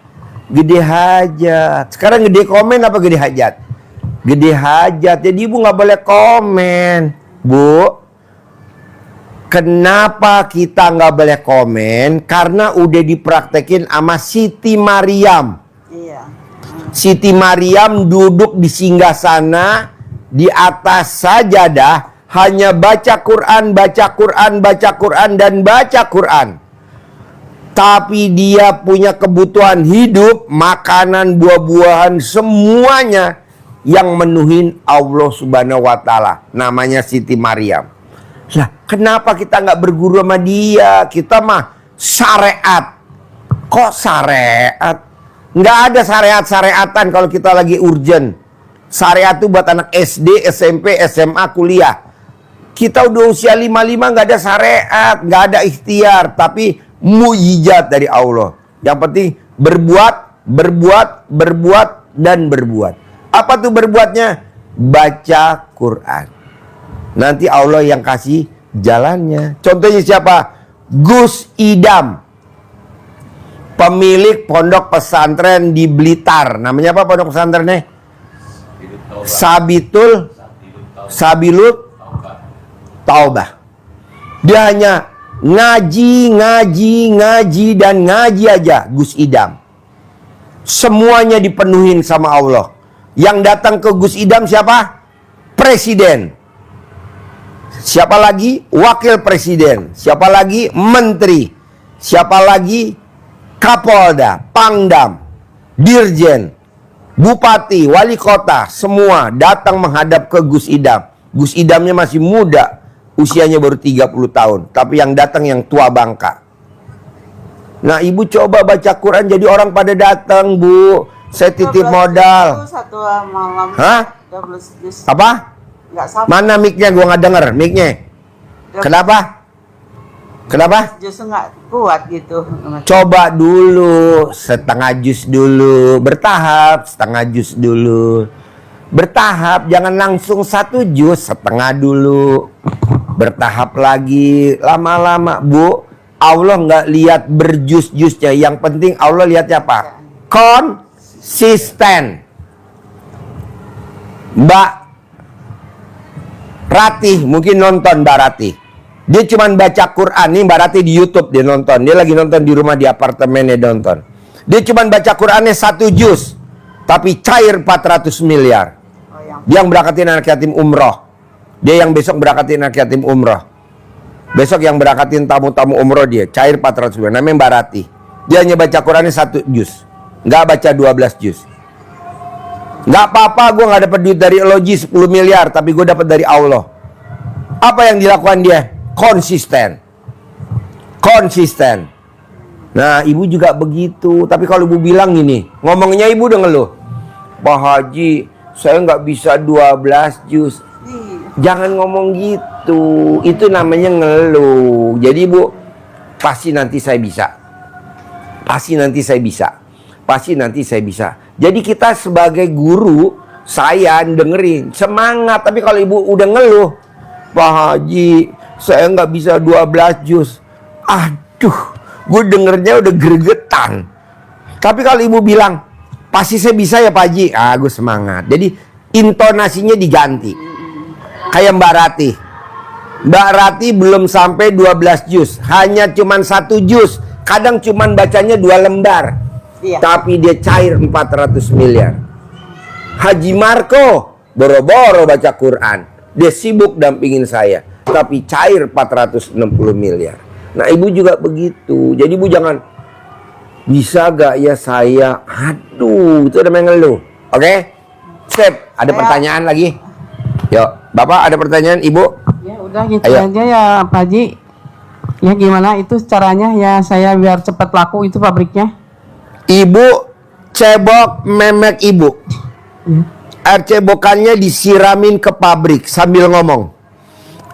Gede hajat. Sekarang gede komen apa gede hajat? Gede hajat. Jadi ibu nggak boleh komen, Bu. Kenapa kita nggak boleh komen? Karena udah dipraktekin sama Siti Maryam.
Iya.
Siti Maryam duduk di singgasana di atas sajadah, hanya baca Quran, baca Quran, baca Quran, dan baca Quran. Tapi dia punya kebutuhan hidup, makanan, buah-buahan, semuanya yang menuhin Allah Subhanahu wa Ta'ala. Namanya Siti Maryam. Lah, kenapa kita nggak berguru sama dia? Kita mah syariat. Kok syariat? Nggak ada syariat-syariatan kalau kita lagi urgent. Syariat itu buat anak SD, SMP, SMA, kuliah. Kita udah usia 55 nggak ada syariat, nggak ada ikhtiar, tapi mujizat dari Allah. Yang penting berbuat, dan berbuat. Apa tuh berbuatnya? Baca Quran. Nanti Allah yang kasih jalannya. Contohnya siapa? Gus Idam, pemilik pondok pesantren di Blitar. Namanya apa pondok pesantrennya? Sabilut Taubah. Dia hanya ngaji dan ngaji aja, Gus Idam. Semuanya dipenuhin sama Allah. Yang datang ke Gus Idam siapa? Presiden. Siapa lagi? Wakil presiden. Siapa lagi? Menteri. Siapa lagi? Kapolda, Pangdam, Dirjen, Bupati, Wali Kota. Semua datang menghadap ke Gus Idam. Gus Idamnya masih muda. Usianya baru 30 tahun. Tapi yang datang yang tua bangka. Nah, ibu coba baca Quran, jadi orang pada datang, Bu. Saya titip modal.
Satu malam.
Hah?
12 juz.
Apa?
Nggak sama.
Mana mic-nya? Gua nggak denger mic-nya. Kenapa? Kenapa?
Justru nggak kuat gitu.
Coba dulu, setengah jus dulu. Bertahap, setengah jus dulu. Bertahap, jangan langsung 1 jus, setengah dulu. Bertahap lagi, lama-lama. Bu, Allah nggak lihat berjus-jusnya. Yang penting Allah lihatnya apa? Konsisten. Mbak Ratih, mungkin nonton Mbak Ratih. Dia cuma baca Quran. Nih Mbak Ratih di YouTube dia nonton. Dia lagi nonton di rumah, di apartemennya nonton. Dia cuma baca Qurannya 1 juz. Tapi cair 400 miliar. Dia yang berangkatin anak yatim umroh. Dia yang besok berangkatin anak yatim umroh. Besok yang berangkatin tamu-tamu umroh dia. Cair 400 miliar. Namanya Mbak Ratih. Dia hanya baca Qurannya 1 juz. Nggak baca 12 juz. Nggak apa-apa, gue nggak dapat duit dari Elogi 10 miliar, tapi gue dapat dari Allah. Apa yang dilakukan dia? Konsisten. Konsisten. Nah, ibu juga begitu. Tapi kalau ibu bilang gini, ngomongnya ibu udah ngeluh. Pak Haji, saya nggak bisa 12 juz. Jangan ngomong gitu. Itu namanya ngeluh. Jadi ibu, pasti nanti saya bisa. Pasti nanti saya bisa. Pasti nanti saya bisa. Jadi kita sebagai guru, saya dengerin semangat. Tapi kalau ibu udah ngeluh, Pak Haji, saya nggak bisa 12 juz. Aduh, gue dengernya udah gregetan. Tapi kalau ibu bilang, pasti saya bisa ya Pak Haji. Gue semangat. Jadi intonasinya diganti. Kayak Mbak Rati. Mbak Rati belum sampai 12 juz, hanya cuman 1 juz. Kadang cuman bacanya 2 lembar.
Iya.
Tapi dia cair 400 miliar. Haji Marco boro-boro baca Quran. Dia sibuk dampingin saya, tapi cair 460 miliar. Nah, Ibu juga begitu. Jadi Ibu jangan, bisa gak ya saya? Aduh, itu udah mengeluh. Oke? Sip, ada pertanyaan lagi? Yuk, Bapak ada pertanyaan, Ibu?
Ya udah gitu
Ayo.
aja ya Pak Haji. Ya gimana itu caranya ya saya biar cepat laku itu pabriknya?
Ibu cebok memek Ibu. Air cebokannya disiramin ke pabrik sambil ngomong.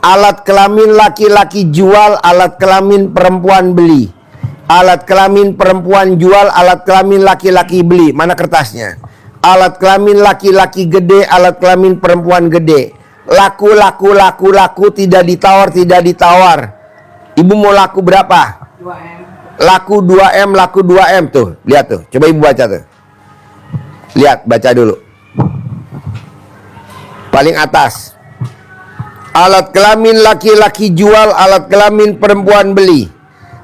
Alat kelamin laki-laki jual, alat kelamin perempuan beli. Alat kelamin perempuan jual, alat kelamin laki-laki beli. Mana kertasnya? Alat kelamin laki-laki gede, alat kelamin perempuan gede. Laku, laku, laku, laku, tidak ditawar, tidak ditawar. Ibu mau laku berapa?
2M.
Laku 2M, laku 2M. Tuh, lihat tuh. Coba Ibu baca tuh. Lihat, baca dulu. Paling atas. Alat kelamin laki-laki jual, alat kelamin perempuan beli.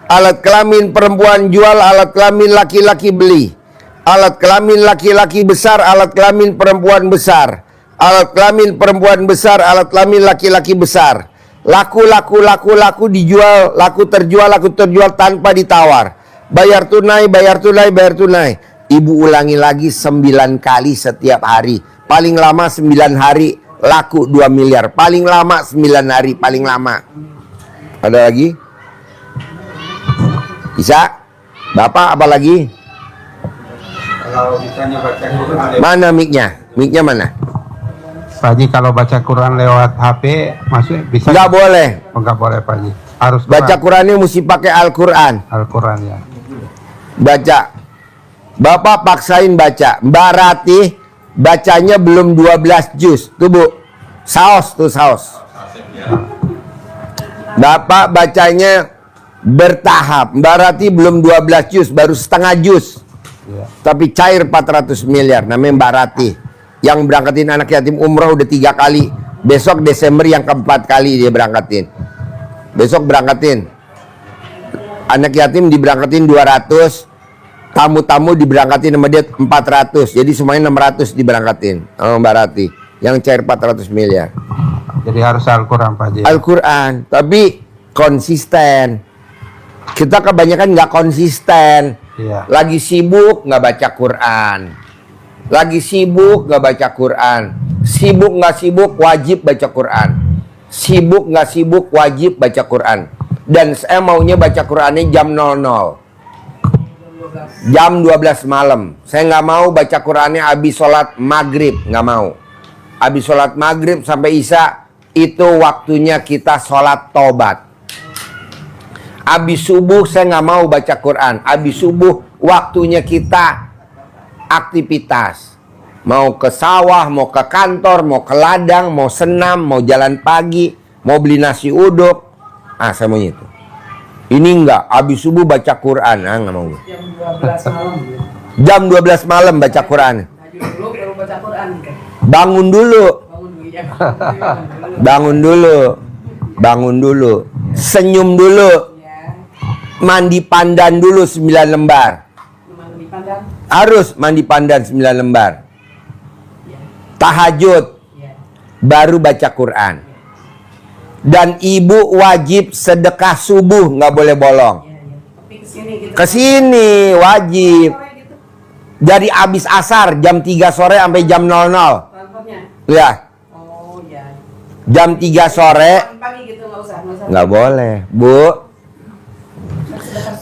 Alat kelamin perempuan jual, alat kelamin laki-laki beli. Alat kelamin laki-laki besar, alat kelamin perempuan besar. Alat kelamin perempuan besar, alat kelamin laki-laki besar. Laku, laku, laku, laku dijual, laku terjual tanpa ditawar. Bayar tunai, bayar tunai, bayar tunai. Ibu ulangi lagi 9 kali setiap hari. Paling lama 9 hari, laku 2 miliar. Paling lama 9 hari, paling lama. Ada lagi? Bisa? Bapak apa lagi?
Kalau bisanya baca Quran
Mana mic-nya? Mic-nya mana?
Pak Haji, kalau baca Quran lewat HP maksudnya bisa?
Nggak boleh.
Oh, nggak boleh Pak Haji. Harus
Baca Qurannya mesti pakai Al-Quran.
Al-Quran ya.
Baca. Bapak paksain baca. Mbak Ratih bacanya belum 12 juz. Tuh Bu. Saus tuh saus. Bapak bacanya bertahap. Mbak Ratih belum 12 juz, baru setengah juz.
Ya.
Tapi cair 400 miliar. Namanya Mbak Ratih. Yang berangkatin anak yatim umroh udah 3 kali. Besok Desember yang keempat kali dia berangkatin. Besok berangkatin. Anak yatim diberangkatin 200. Tamu-tamu diberangkatin sama dia 400. Jadi semuanya 600 diberangkatin sama Mbak Ratih. Yang cair 400 miliar.
Jadi harus Al-Quran Pak Haji.
Al-Quran. Tapi konsisten. Kita kebanyakan nggak konsisten.
Iya.
Lagi sibuk nggak baca Quran. Lagi sibuk nggak baca Quran. Sibuk nggak sibuk wajib baca Quran. Sibuk nggak sibuk wajib baca Quran. Dan saya maunya baca Qurannya jam 00. Jam 12 malam. Saya nggak mau baca Qurannya habis sholat maghrib. Nggak mau. Habis sholat maghrib sampai isya. Itu waktunya kita sholat tobat. Habis subuh saya nggak mau baca Quran. Habis subuh waktunya kita aktivitas. Mau ke sawah, mau ke kantor, mau ke ladang, mau senam, mau jalan pagi, mau beli nasi uduk. Ah, saya mau itu. Ini enggak, habis subuh baca Quran. Ah, nggak mau. Jam 12 malam baca Quran. Bangun dulu. Bangun dulu. Bangun dulu. Senyum dulu. Mandi pandan dulu 9 lembar. Harus mandi pandan 9 lembar. Tahajud. Baru baca Quran. Dan ibu wajib sedekah subuh, nggak boleh bolong. Kesini wajib. Dari abis asar jam 3 sore sampai jam 00. Ya. Jam 3 sore nggak boleh, Bu.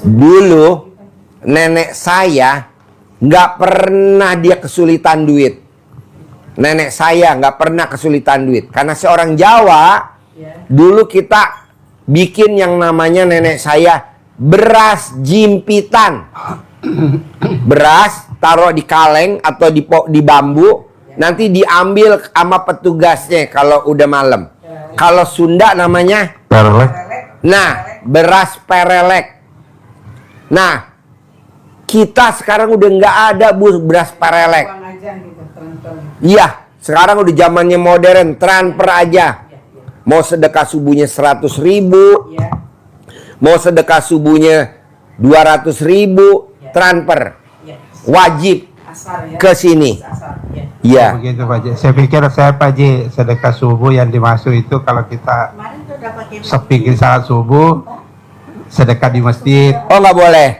Dulu nenek saya nggak pernah dia kesulitan duit. Nenek saya nggak pernah kesulitan duit karena seorang Jawa. Dulu kita bikin yang namanya nenek saya beras jimpitan. Beras taruh di kaleng atau di bambu, nanti diambil sama petugasnya kalau udah malam. Kalau Sunda namanya
Perlek.
nah, beras perelek. Nah, Kita sekarang udah nggak ada beras perelek. Iya, sekarang udah zamannya modern, transfer aja. Mau sedekah subuhnya 100.000, mau sedekah subuhnya 200.000, transfer. Wajib ke sini. Iya.
Begitu Pak Haji. Saya pikir Pak Haji, sedekah subuh yang dimaksud itu kalau kita sepikir salat subuh, sedekah di masjid.
Oh, nggak boleh.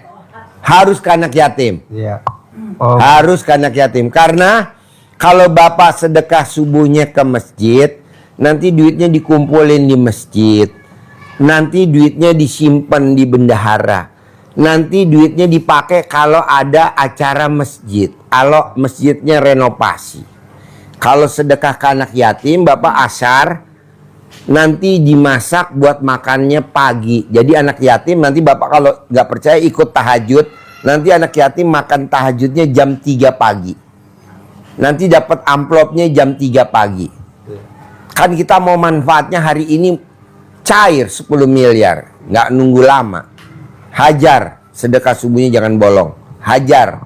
Harus ke anak yatim.
Iya. Oh,
Harus ke anak yatim. Karena kalau bapak sedekah subuhnya ke masjid, nanti duitnya dikumpulin di masjid. Nanti duitnya disimpan di bendahara. Nanti duitnya dipakai kalau ada acara masjid. Kalau masjidnya renovasi. Kalau sedekah ke anak yatim, bapak asar, nanti dimasak buat makannya pagi. Jadi anak yatim nanti bapak kalau nggak percaya ikut tahajud. Nanti anak yatim makan tahajudnya jam 3 pagi. Nanti dapat amplopnya jam 3 pagi. Kan kita mau manfaatnya hari ini cair 10 miliar. Nggak nunggu lama. Hajar, sedekah subuhnya jangan bolong. Hajar,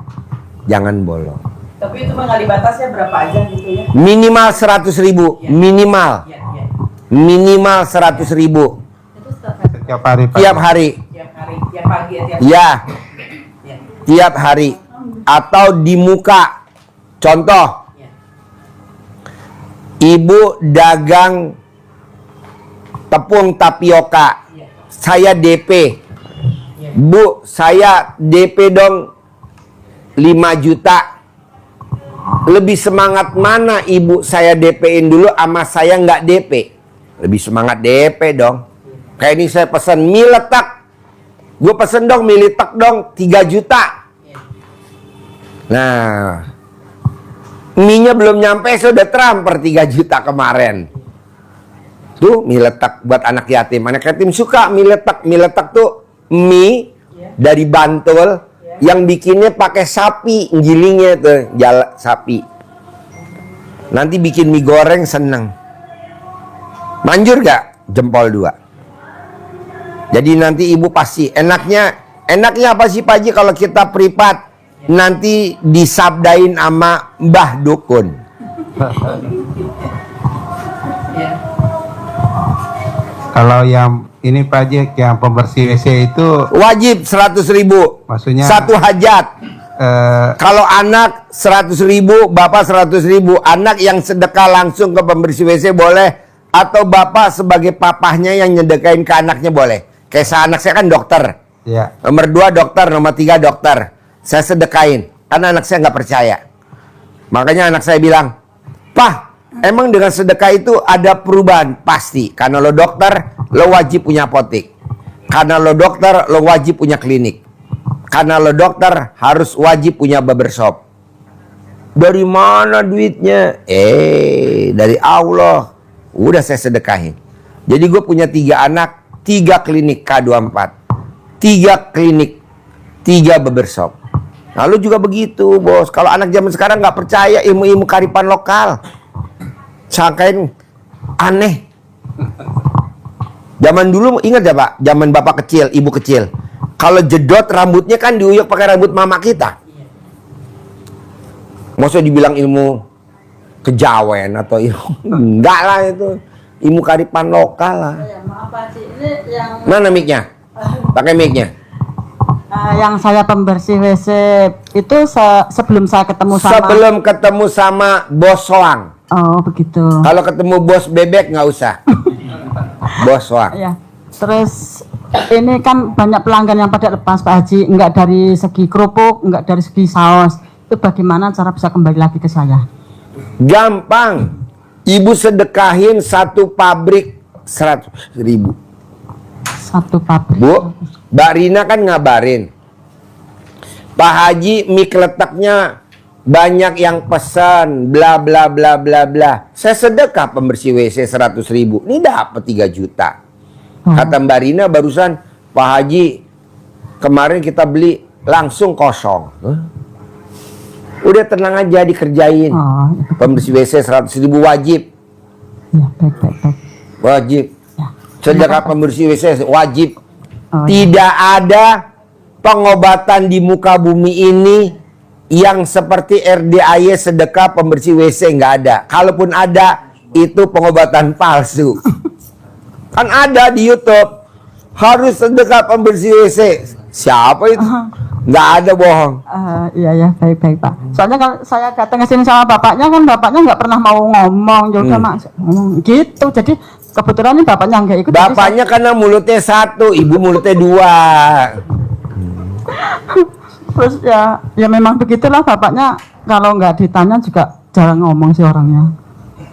jangan bolong.
Tapi itu nggak dibatasnya berapa aja gitu ya?
Minimal 100.000, minimal. Minimal 100.000
setiap hari Pak.
tiap hari.
Tiap hari, tiap pagi ya, tiap
Ya, tiap hari. Atau di muka. Contoh, ibu dagang tepung tapioka. Saya DP. Bu, saya DP dong 5 juta. Lebih semangat mana ibu saya DP-in dulu sama saya nggak DP? Lebih semangat DP dong. Kayak ini saya pesan mie letak. Gue pesen dong mie letak dong 3 juta. Nah, mie-nya belum nyampe sudah transfer 3 juta kemarin. Tuh mie letak buat anak yatim. Anak yatim suka mie letak. Mie letak tuh mie dari Bantul yang bikinnya pakai sapi, gilingnya tuh sapi. Nanti bikin mie goreng seneng. Manjur gak? Jempol 2. Jadi nanti ibu pasti enaknya apa sih Pak Haji kalau kita privat nanti disabdain sama Mbah Dukun.
Kalau yang ini Pak Haji, yang pembersih WC itu
Wajib 100.000.
maksudnya
Satu hajat. Kalau anak 100.000, bapak 100.000. Anak yang sedekah langsung ke pembersih WC boleh, atau bapak sebagai papahnya yang nyedekain ke anaknya boleh. Kayak anak saya kan dokter.
ya,
Nomor 2 dokter, nomor 3 dokter. Saya sedekain karena anak saya nggak percaya. Makanya anak saya bilang, "Pah, emang dengan sedekah itu ada perubahan?" Pasti. Karena lo dokter, lo wajib punya apotek. Karena lo dokter, lo wajib punya klinik. Karena lo dokter, harus wajib punya barbershop. Dari mana duitnya? Dari Allah. Udah saya sedekahin. Jadi gue punya 3 anak, 3 klinik K24. 3 klinik, 3 barbershop. Lalu juga begitu bos. Kalau anak zaman sekarang nggak percaya ilmu-ilmu kearifan lokal, sangkain aneh. Zaman dulu ingat ya Pak, zaman bapak kecil, ibu kecil, kalau jedot rambutnya kan diuyuk pakai rambut mama kita. Maksudnya dibilang ilmu kejawen atau ilmu enggak lah, itu ilmu kearifan lokal lah.
Maaf Pak Haji, ini yang
Mana mic-nya? Pakai mic-nya.
yang saya pembersih WC itu sebelum saya ketemu sama.
Sebelum ketemu sama bos soang.
Oh begitu.
Kalau ketemu bos bebek nggak usah. Bos soang.
Ya. Terus ini kan banyak pelanggan yang pada lepas Pak Haji, enggak dari segi kerupuk, enggak dari segi saus. Itu bagaimana cara bisa kembali lagi ke saya?
Gampang. Ibu sedekahin 1 pabrik 100.000.
1 pabrik.
Bu, Mbak Rina kan ngabarin, Pak Haji mie letaknya banyak yang pesan, bla bla bla bla bla. Saya sedekah pembersih WC 100.000. Ini dapat 3 juta. Kata Mbak Rina barusan, Pak Haji kemarin kita beli langsung kosong. Udah tenang aja dikerjain. Pembersih WC 100.000 wajib.
Ya, baik.
Wajib.
Ya.
Sedekah pembersih WC wajib.
Oh,
Tidak ada pengobatan di muka bumi ini yang seperti RDAY sedekah pembersih WC nggak ada. Kalaupun ada, itu pengobatan palsu. Kan ada di YouTube, harus sedekah pembersih WC. Siapa itu? Nggak ada, bohong.
Iya baik Pak. Soalnya kalau saya datang ke sini sama bapaknya kan bapaknya nggak pernah mau ngomong, ya udah Mak ngomong gitu. Jadi kebetulan ini bapaknya nggak ikut.
Bapaknya karena mulutnya satu, ibu mulutnya dua.
Terus ya memang begitulah bapaknya, kalau nggak ditanya juga jarang ngomong sih orangnya.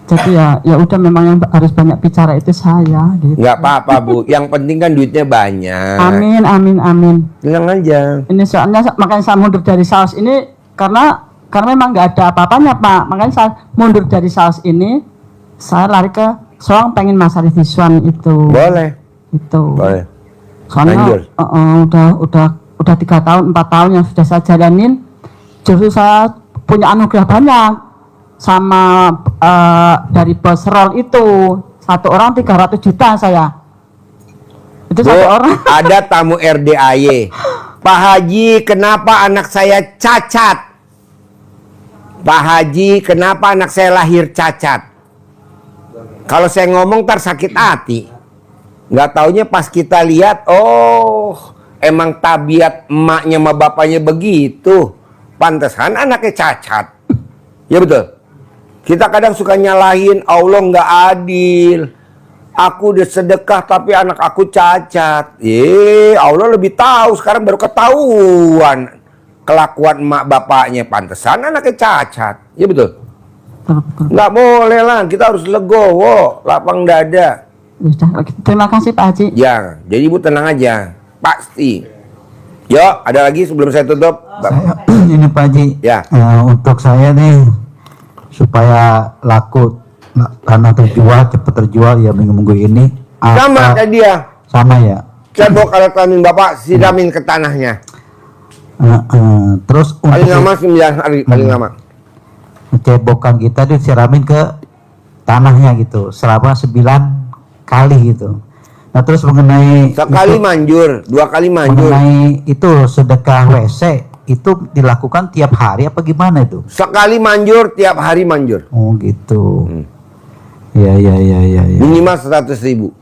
Jadi ya udah, memang yang harus banyak bicara itu saya gitu.
Nggak apa-apa, Bu. Yang penting kan duitnya banyak.
Amin.
Tenang aja.
Ini soalnya makanya saya mundur dari saus ini karena memang nggak ada apa-apanya Pak. Makanya saya mundur dari saus ini, saya lari ke Soang, pengen Mas Arif Iswan itu.
Boleh.
Itu.
Boleh.
Soalnya
Lanjut.
udah 3 tahun 4 tahun yang sudah saya jalanin, justru saya punya anugerah banyak sama dari bos roll itu. Satu orang 300 juta saya. Itu
Bu,
satu orang.
ada tamu RDAY. Pak Haji, kenapa anak saya cacat? Pak Haji, kenapa anak saya lahir cacat? Kalau saya ngomong ntar sakit hati. Nggak taunya pas kita lihat, oh emang tabiat emaknya sama bapaknya begitu. Pantesan anaknya cacat. Ya betul. Kita kadang suka nyalahin Allah nggak adil. Aku udah sedekah tapi anak aku cacat. Allah lebih tahu. Sekarang baru ketahuan kelakuan emak bapaknya. Pantesan anaknya cacat. Ya betul. Nggak boleh lah. Kita harus legowo, lapang dada.
Udah, terima kasih Pak Haji.
Ya, jadi Ibu tenang aja. Pasti. Yo, ada lagi sebelum saya tutup?
Ini Pak Haji,
Ya.
Untuk saya nih, supaya laku tanah terjual, cepat terjual ya minggu-minggu ini.
Sama kayak dia.
Sama ya.
Saya bawa kalamin Bapak, siramin ke tanahnya.
Terus
Paling
untuk
lama 9 hari, paling lama.
cebokan kita disiramin ke tanahnya gitu, selama 9 kali gitu. Nah terus mengenai
Sekali manjur, 2 kali manjur.
mengenai itu sedekah WC itu dilakukan tiap hari apa gimana itu?
Sekali manjur, tiap hari manjur.
Oh gitu. Ya.
Minimal 100.000.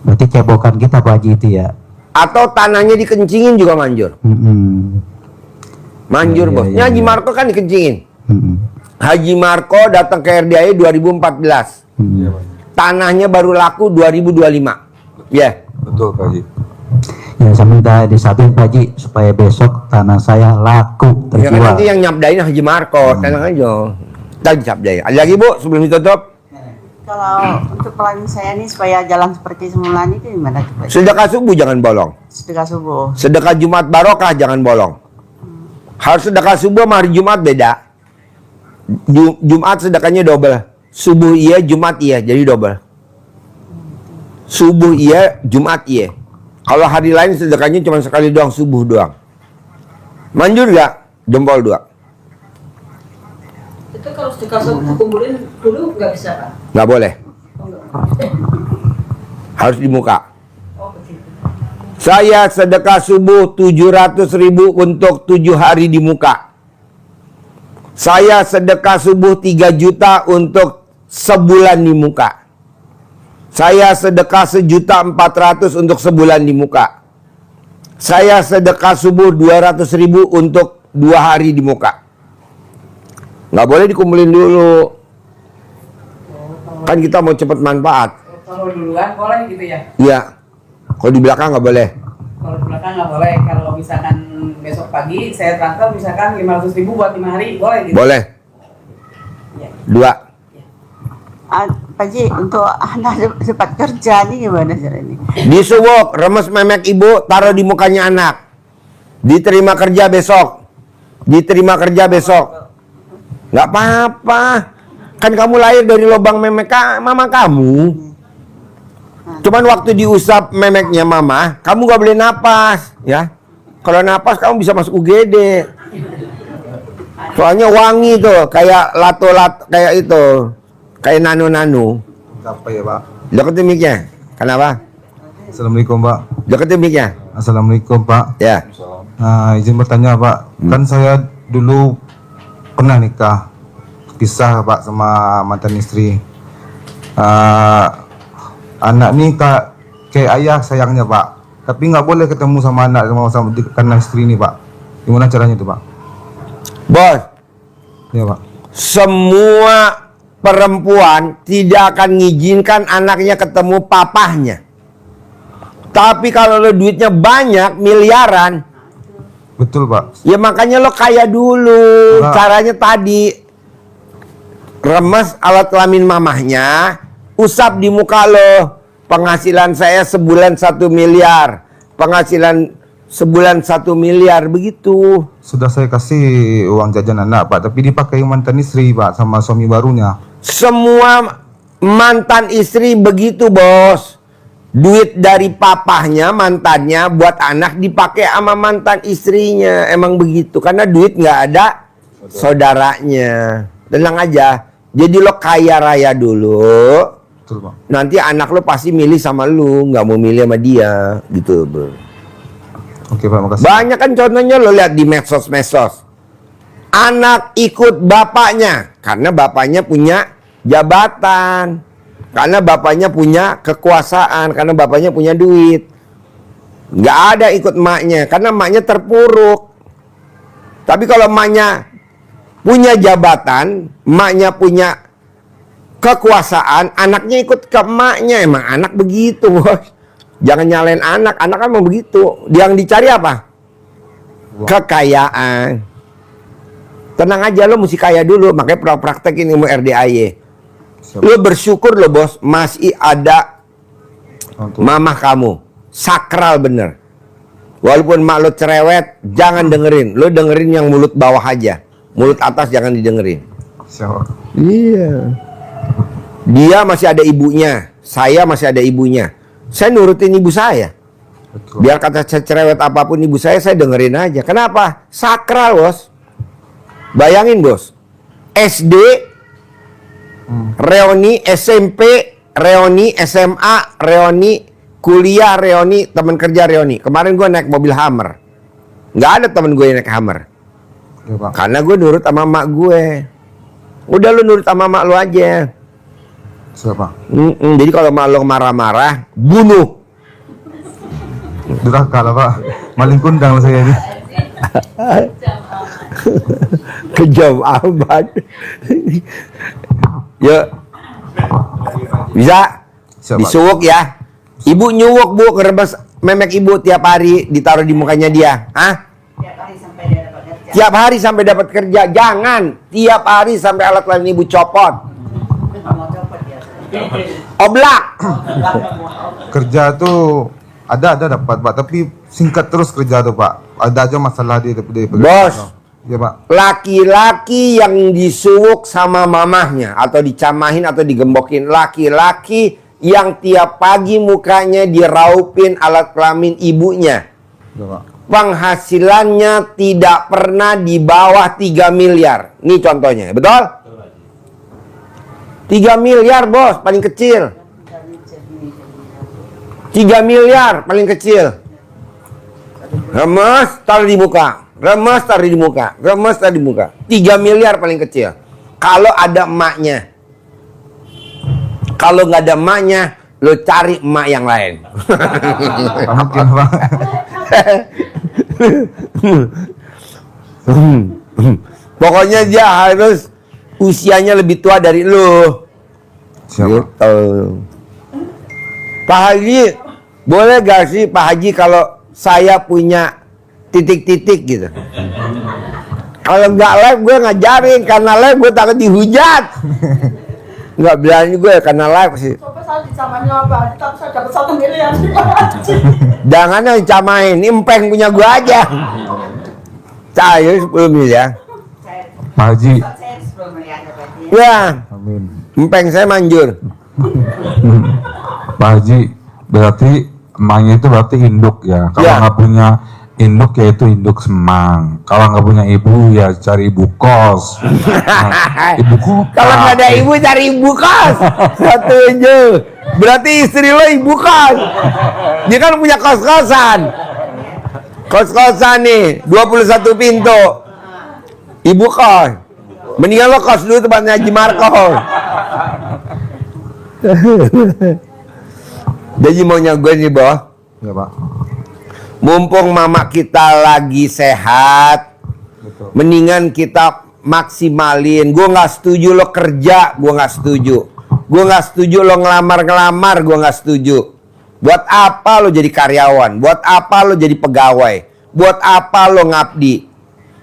Berarti cebokan kita Pak Haji itu ya.
Atau tanahnya dikencingin juga manjur. Manjur
Ya,
bos.
ya,
Haji
ya.
Marco kan dikencingin. Haji Marco datang ke RDAY 2014. Tanahnya baru laku 2025. Ya.
Betul Pak Haji.
Ya saya minta disatuin Pak Haji supaya besok tanah saya laku
Ya kan
terjual.
nanti yang nyabdain Haji Marco. Tenang aja. Kita disabdain. Ada lagi Bu sebelum ditutup?
Kalau untuk pelan saya ini supaya jalan seperti semula ini gimana coba?
Sedekah subuh jangan bolong.
Sedekah subuh.
Sedekah Jumat barokah jangan bolong. Harus sedekah subuh sama hari Jumat beda. Jumat sedekahnya double. Subuh iya, Jumat iya, jadi double. Subuh iya, Jumat iya. Kalau hari lain sedekahnya cuma sekali doang, subuh doang. Manjur gak? Jempol 2.
Itu kalau sedekah kumpulin dulu nggak bisa Pak?
Nggak boleh. Harus di muka. Saya sedekah subuh 700.000 untuk 7 hari di muka. Saya sedekah subuh 3 juta untuk sebulan di muka. Saya sedekah 1.400.000 untuk sebulan di muka. Saya sedekah subuh 200.000 untuk 2 hari di muka. Nggak boleh dikumpulin dulu. Kan kita mau cepat manfaat.
Kalau duluan boleh gitu ya?
Iya. Kalau di belakang nggak boleh.
Kalau di belakang nggak boleh. Kalau misalkan besok pagi saya transfer misalkan 500.000 buat 5 hari, boleh gitu?
Boleh.
Ya.
2.
Pak Ji, untuk anak cepat kerja nih gimana cara ini?
Disuwuk, remes memek ibu, taruh di mukanya anak. Diterima kerja besok. Diterima kerja besok. Nggak apa-apa. Kan kamu lahir dari lubang memek mama kamu. Cuman waktu diusap memeknya mama, kamu nggak boleh napas, ya. Kalau napas kamu bisa masuk UGD. Soalnya wangi tuh, kayak lato-lato, kayak itu, kayak nano-nano.
Apa ya Pak?
Deketin mic-nya. Kenapa?
Assalamualaikum Pak.
Deketin mic-nya.
Assalamualaikum Pak.
Ya.
Izin bertanya Pak, kan saya dulu pernah nikah, pisah Pak sama mantan istri. Anak nih kayak ayah sayangnya Pak, tapi nggak boleh ketemu sama anak sama karena istri ini Pak. Gimana caranya itu Pak?
Bos,
Ya Pak.
semua perempuan tidak akan mengizinkan anaknya ketemu papahnya. Tapi kalau lo duitnya banyak, miliaran,
Betul Pak.
ya makanya lo kaya dulu.
Nah.
Caranya tadi, remes alat kelamin mamahnya, usap di muka lo. Penghasilan saya sebulan 1 miliar. Penghasilan sebulan 1 miliar, begitu.
Sudah saya kasih uang jajan anak Pak, tapi dipakai mantan istri Pak sama suami barunya.
Semua mantan istri begitu, bos. Duit dari papahnya, mantannya, buat anak dipakai sama mantan istrinya. Emang begitu, karena duit nggak ada saudaranya. Tenang aja. Jadi lo kaya raya dulu.
Betul Pak.
Nanti anak lo pasti milih sama lu, nggak mau milih sama dia, gitu bro.
Oke Pak, makasih.
Banyak kan contohnya lo lihat di medsos. Anak ikut bapaknya karena bapaknya punya jabatan, karena bapaknya punya kekuasaan, karena bapaknya punya duit. Nggak ada ikut emaknya karena emaknya terpuruk. Tapi kalau emaknya punya jabatan, emaknya punya kekuasaan, anaknya ikut ke emaknya. Emang anak begitu, bos. Jangan nyalain anak kan emang begitu. Yang dicari apa? Kekayaan. Tenang aja, lo mesti kaya dulu. Makanya praktekin ilmu RDAY. Lo bersyukur lo bos, masih ada mamah kamu. Sakral bener. Walaupun mak lo cerewet, jangan dengerin. Lo dengerin yang mulut bawah aja. Mulut atas jangan didengerin. Iya. Dia masih ada ibunya. Saya masih ada ibunya. Saya nurutin ibu saya.
Betul.
Biar kata cerewet apapun ibu saya dengerin aja. Kenapa? Sakral, bos. Bayangin, bos. SD, reuni, SMP, reuni, SMA, reuni, kuliah, reuni, teman kerja, reuni. Kemarin gue naik mobil Hummer. Nggak ada temen gue yang naik Hummer.
Ya, Pak.
Karena gue nurut sama mak gue. Udah lu nurut sama mak lu aja.
Siapa?
Jadi kalau mak lu marah-marah, bunuh.
Durhaka lah Pak. Maling kundang saya ini.
Kejam amat. Yuk. Bisa?
Siap, Pak.
Disuwuk ya. Ibu nyuwuk bu, ngerebes memek ibu tiap hari, ditaruh di mukanya dia. Hah? Tiap hari sampai dapat kerja. Jangan tiap hari sampai alat kelamin ibu copot. Oblak.
Kerja tuh ada dapat Pak, tapi singkat terus kerja tuh Pak. Ada aja masalah di
Bos.
Ya Pak.
Laki-laki yang disuwuk sama mamahnya atau dicamahin atau digembokin, laki-laki yang tiap pagi mukanya diraupin alat kelamin ibunya,
Ya, Pak.
penghasilannya tidak pernah di bawah 3 miliar. Ini contohnya, betul? 3 miliar bos, paling kecil. 3 miliar paling kecil. Remes, taruh di muka. Remes, taruh di muka. Remes, taruh di muka. 3 miliar paling kecil. Kalau ada emaknya. Kalau nggak ada emaknya, lo cari emak yang lain.
Mungkin Pak.
Pokoknya dia harus usianya lebih tua dari lo.
Siapa?
Gitu. Pak Haji, boleh gak sih Pak Haji kalau saya punya titik-titik gitu? Kalau nggak live gue ngajarin, karena live gue takut dihujat. Nggak berani gue karena live sih.
Coba saya dicamain apa? Tapi saya dapat 1 miliar.
Jangan yang dicamain, ini empeng punya gue aja. Saya 10 miliar.
Pak Haji,
Ya,
Amin.
empeng saya manjur.
Pak Haji, berarti emaknya itu berarti induk ya. Kalau
Ya.
nggak punya induk ya itu induk semang. Kalau nggak punya ibu ya cari ibu kos. Nah, ibu kota.
Kalau nggak ada ibu cari ibu kos. Setuju. Berarti istri lo ibu kos. Dia kan punya kos-kosan. Kos-kosan nih, 21 pintu. Ibu kos. Mendingan lo kos dulu tempatnya Haji Marco. Jadi maunya gue nih, Boh.
Ya, Pak.
Mumpung mama kita lagi sehat,
Betul.
mendingan kita maksimalin. Gue nggak setuju lo kerja, gue nggak setuju. Gue nggak setuju lo ngelamar, gue nggak setuju. Buat apa lo jadi karyawan? Buat apa lo jadi pegawai? Buat apa lo ngabdi?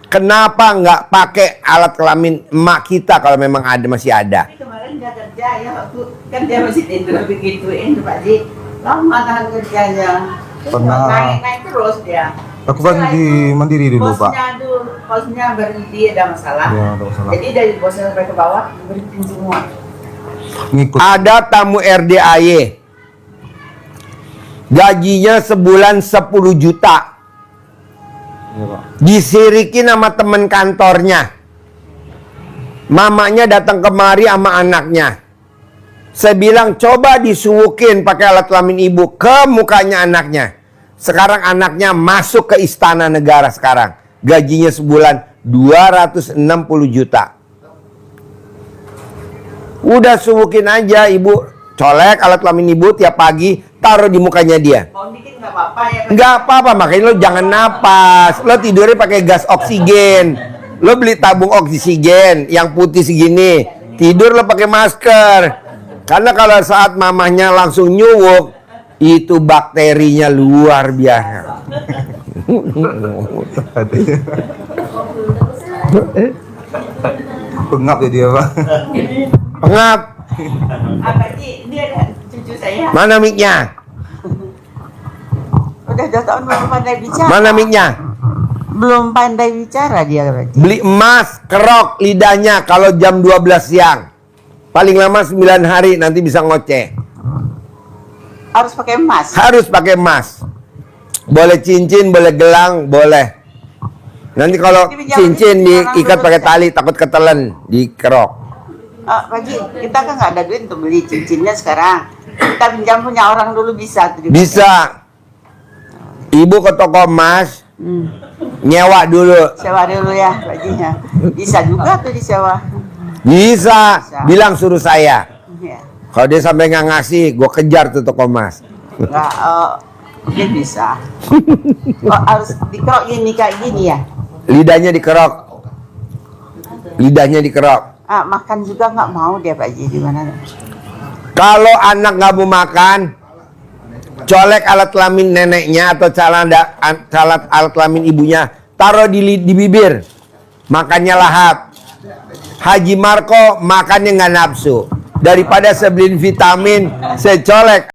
Kenapa nggak pakai alat kelamin emak kita kalau memang ada, masih ada?
Tapi kemarin dia kerja ya, waktu kan dia masih tidur begituin tuh Pak Ji. Lama tahan kerjanya.
Pernah.
Naik terus dia.
Aku kan di Mandiri dulu, Pak.
Bosnya berhenti ada masalah.
Ya, ada masalah.
Jadi dari bosnya sampai ke bawah berhenti semua.
Ngikut.
Ada tamu RDAY, gajinya sebulan 10 juta.
Ya, Pak.
Disirikin sama temen kantornya. Mamanya datang kemari sama anaknya. Saya bilang coba disuwukin pakai alat kelamin ibu ke mukanya anaknya. Sekarang anaknya masuk ke istana negara sekarang. Gajinya sebulan 260 juta. Udah suwukin aja ibu. Colek alat kelamin ibu tiap pagi, taruh di mukanya dia.
Mau dikit nggak apa-apa ya.
Nggak apa-apa, makanya lo jangan napas. Lo tidurnya pakai gas oksigen. Lo beli tabung oksigen yang putih segini. Tidur lo pakai masker. Karena kalau saat mamahnya langsung nyuwuk, itu bakterinya luar biasa.
Pengap ya dia, Pak.
Pengap.
Apa Ji? Ini ada cucu saya.
Mana mic-nya?
Udah 2 tahun belum pandai bicara.
Mana mic-nya?
Belum pandai bicara dia Pak Ji.
Beli emas, kerok lidahnya kalau jam 12 siang. Paling lama 9 hari nanti bisa ngoceh.
Harus pakai emas.
Harus pakai emas. Boleh cincin, boleh gelang, boleh. Nanti kalau cincin diikat pakai tali takut ketelen, dikerok.
Pak Ji, kita kan nggak ada duit untuk beli cincinnya sekarang. Kita pinjam punya orang dulu bisa tuh.
Bisa. Ibu ke toko emas, nyewa dulu.
Sewa dulu ya Pak Ji ya. Bisa juga tuh disewa.
Bisa. Bilang suruh saya.
Ya.
Kalau dia sampai nggak ngasih, gue kejar tuh toko emas.
Nggak, mungkin bisa. Harus dikerok gini kayak gini ya.
Lidahnya dikerok. Lidahnya dikerok.
Makan juga nggak mau dia Pak Ji, di mana?
Kalau anak nggak mau makan, colek alat kelamin neneknya atau alat kelamin ibunya, taruh di bibir, makannya lahap. Haji Marco makannya nggak nafsu. Daripada saya beliin vitamin, saya colek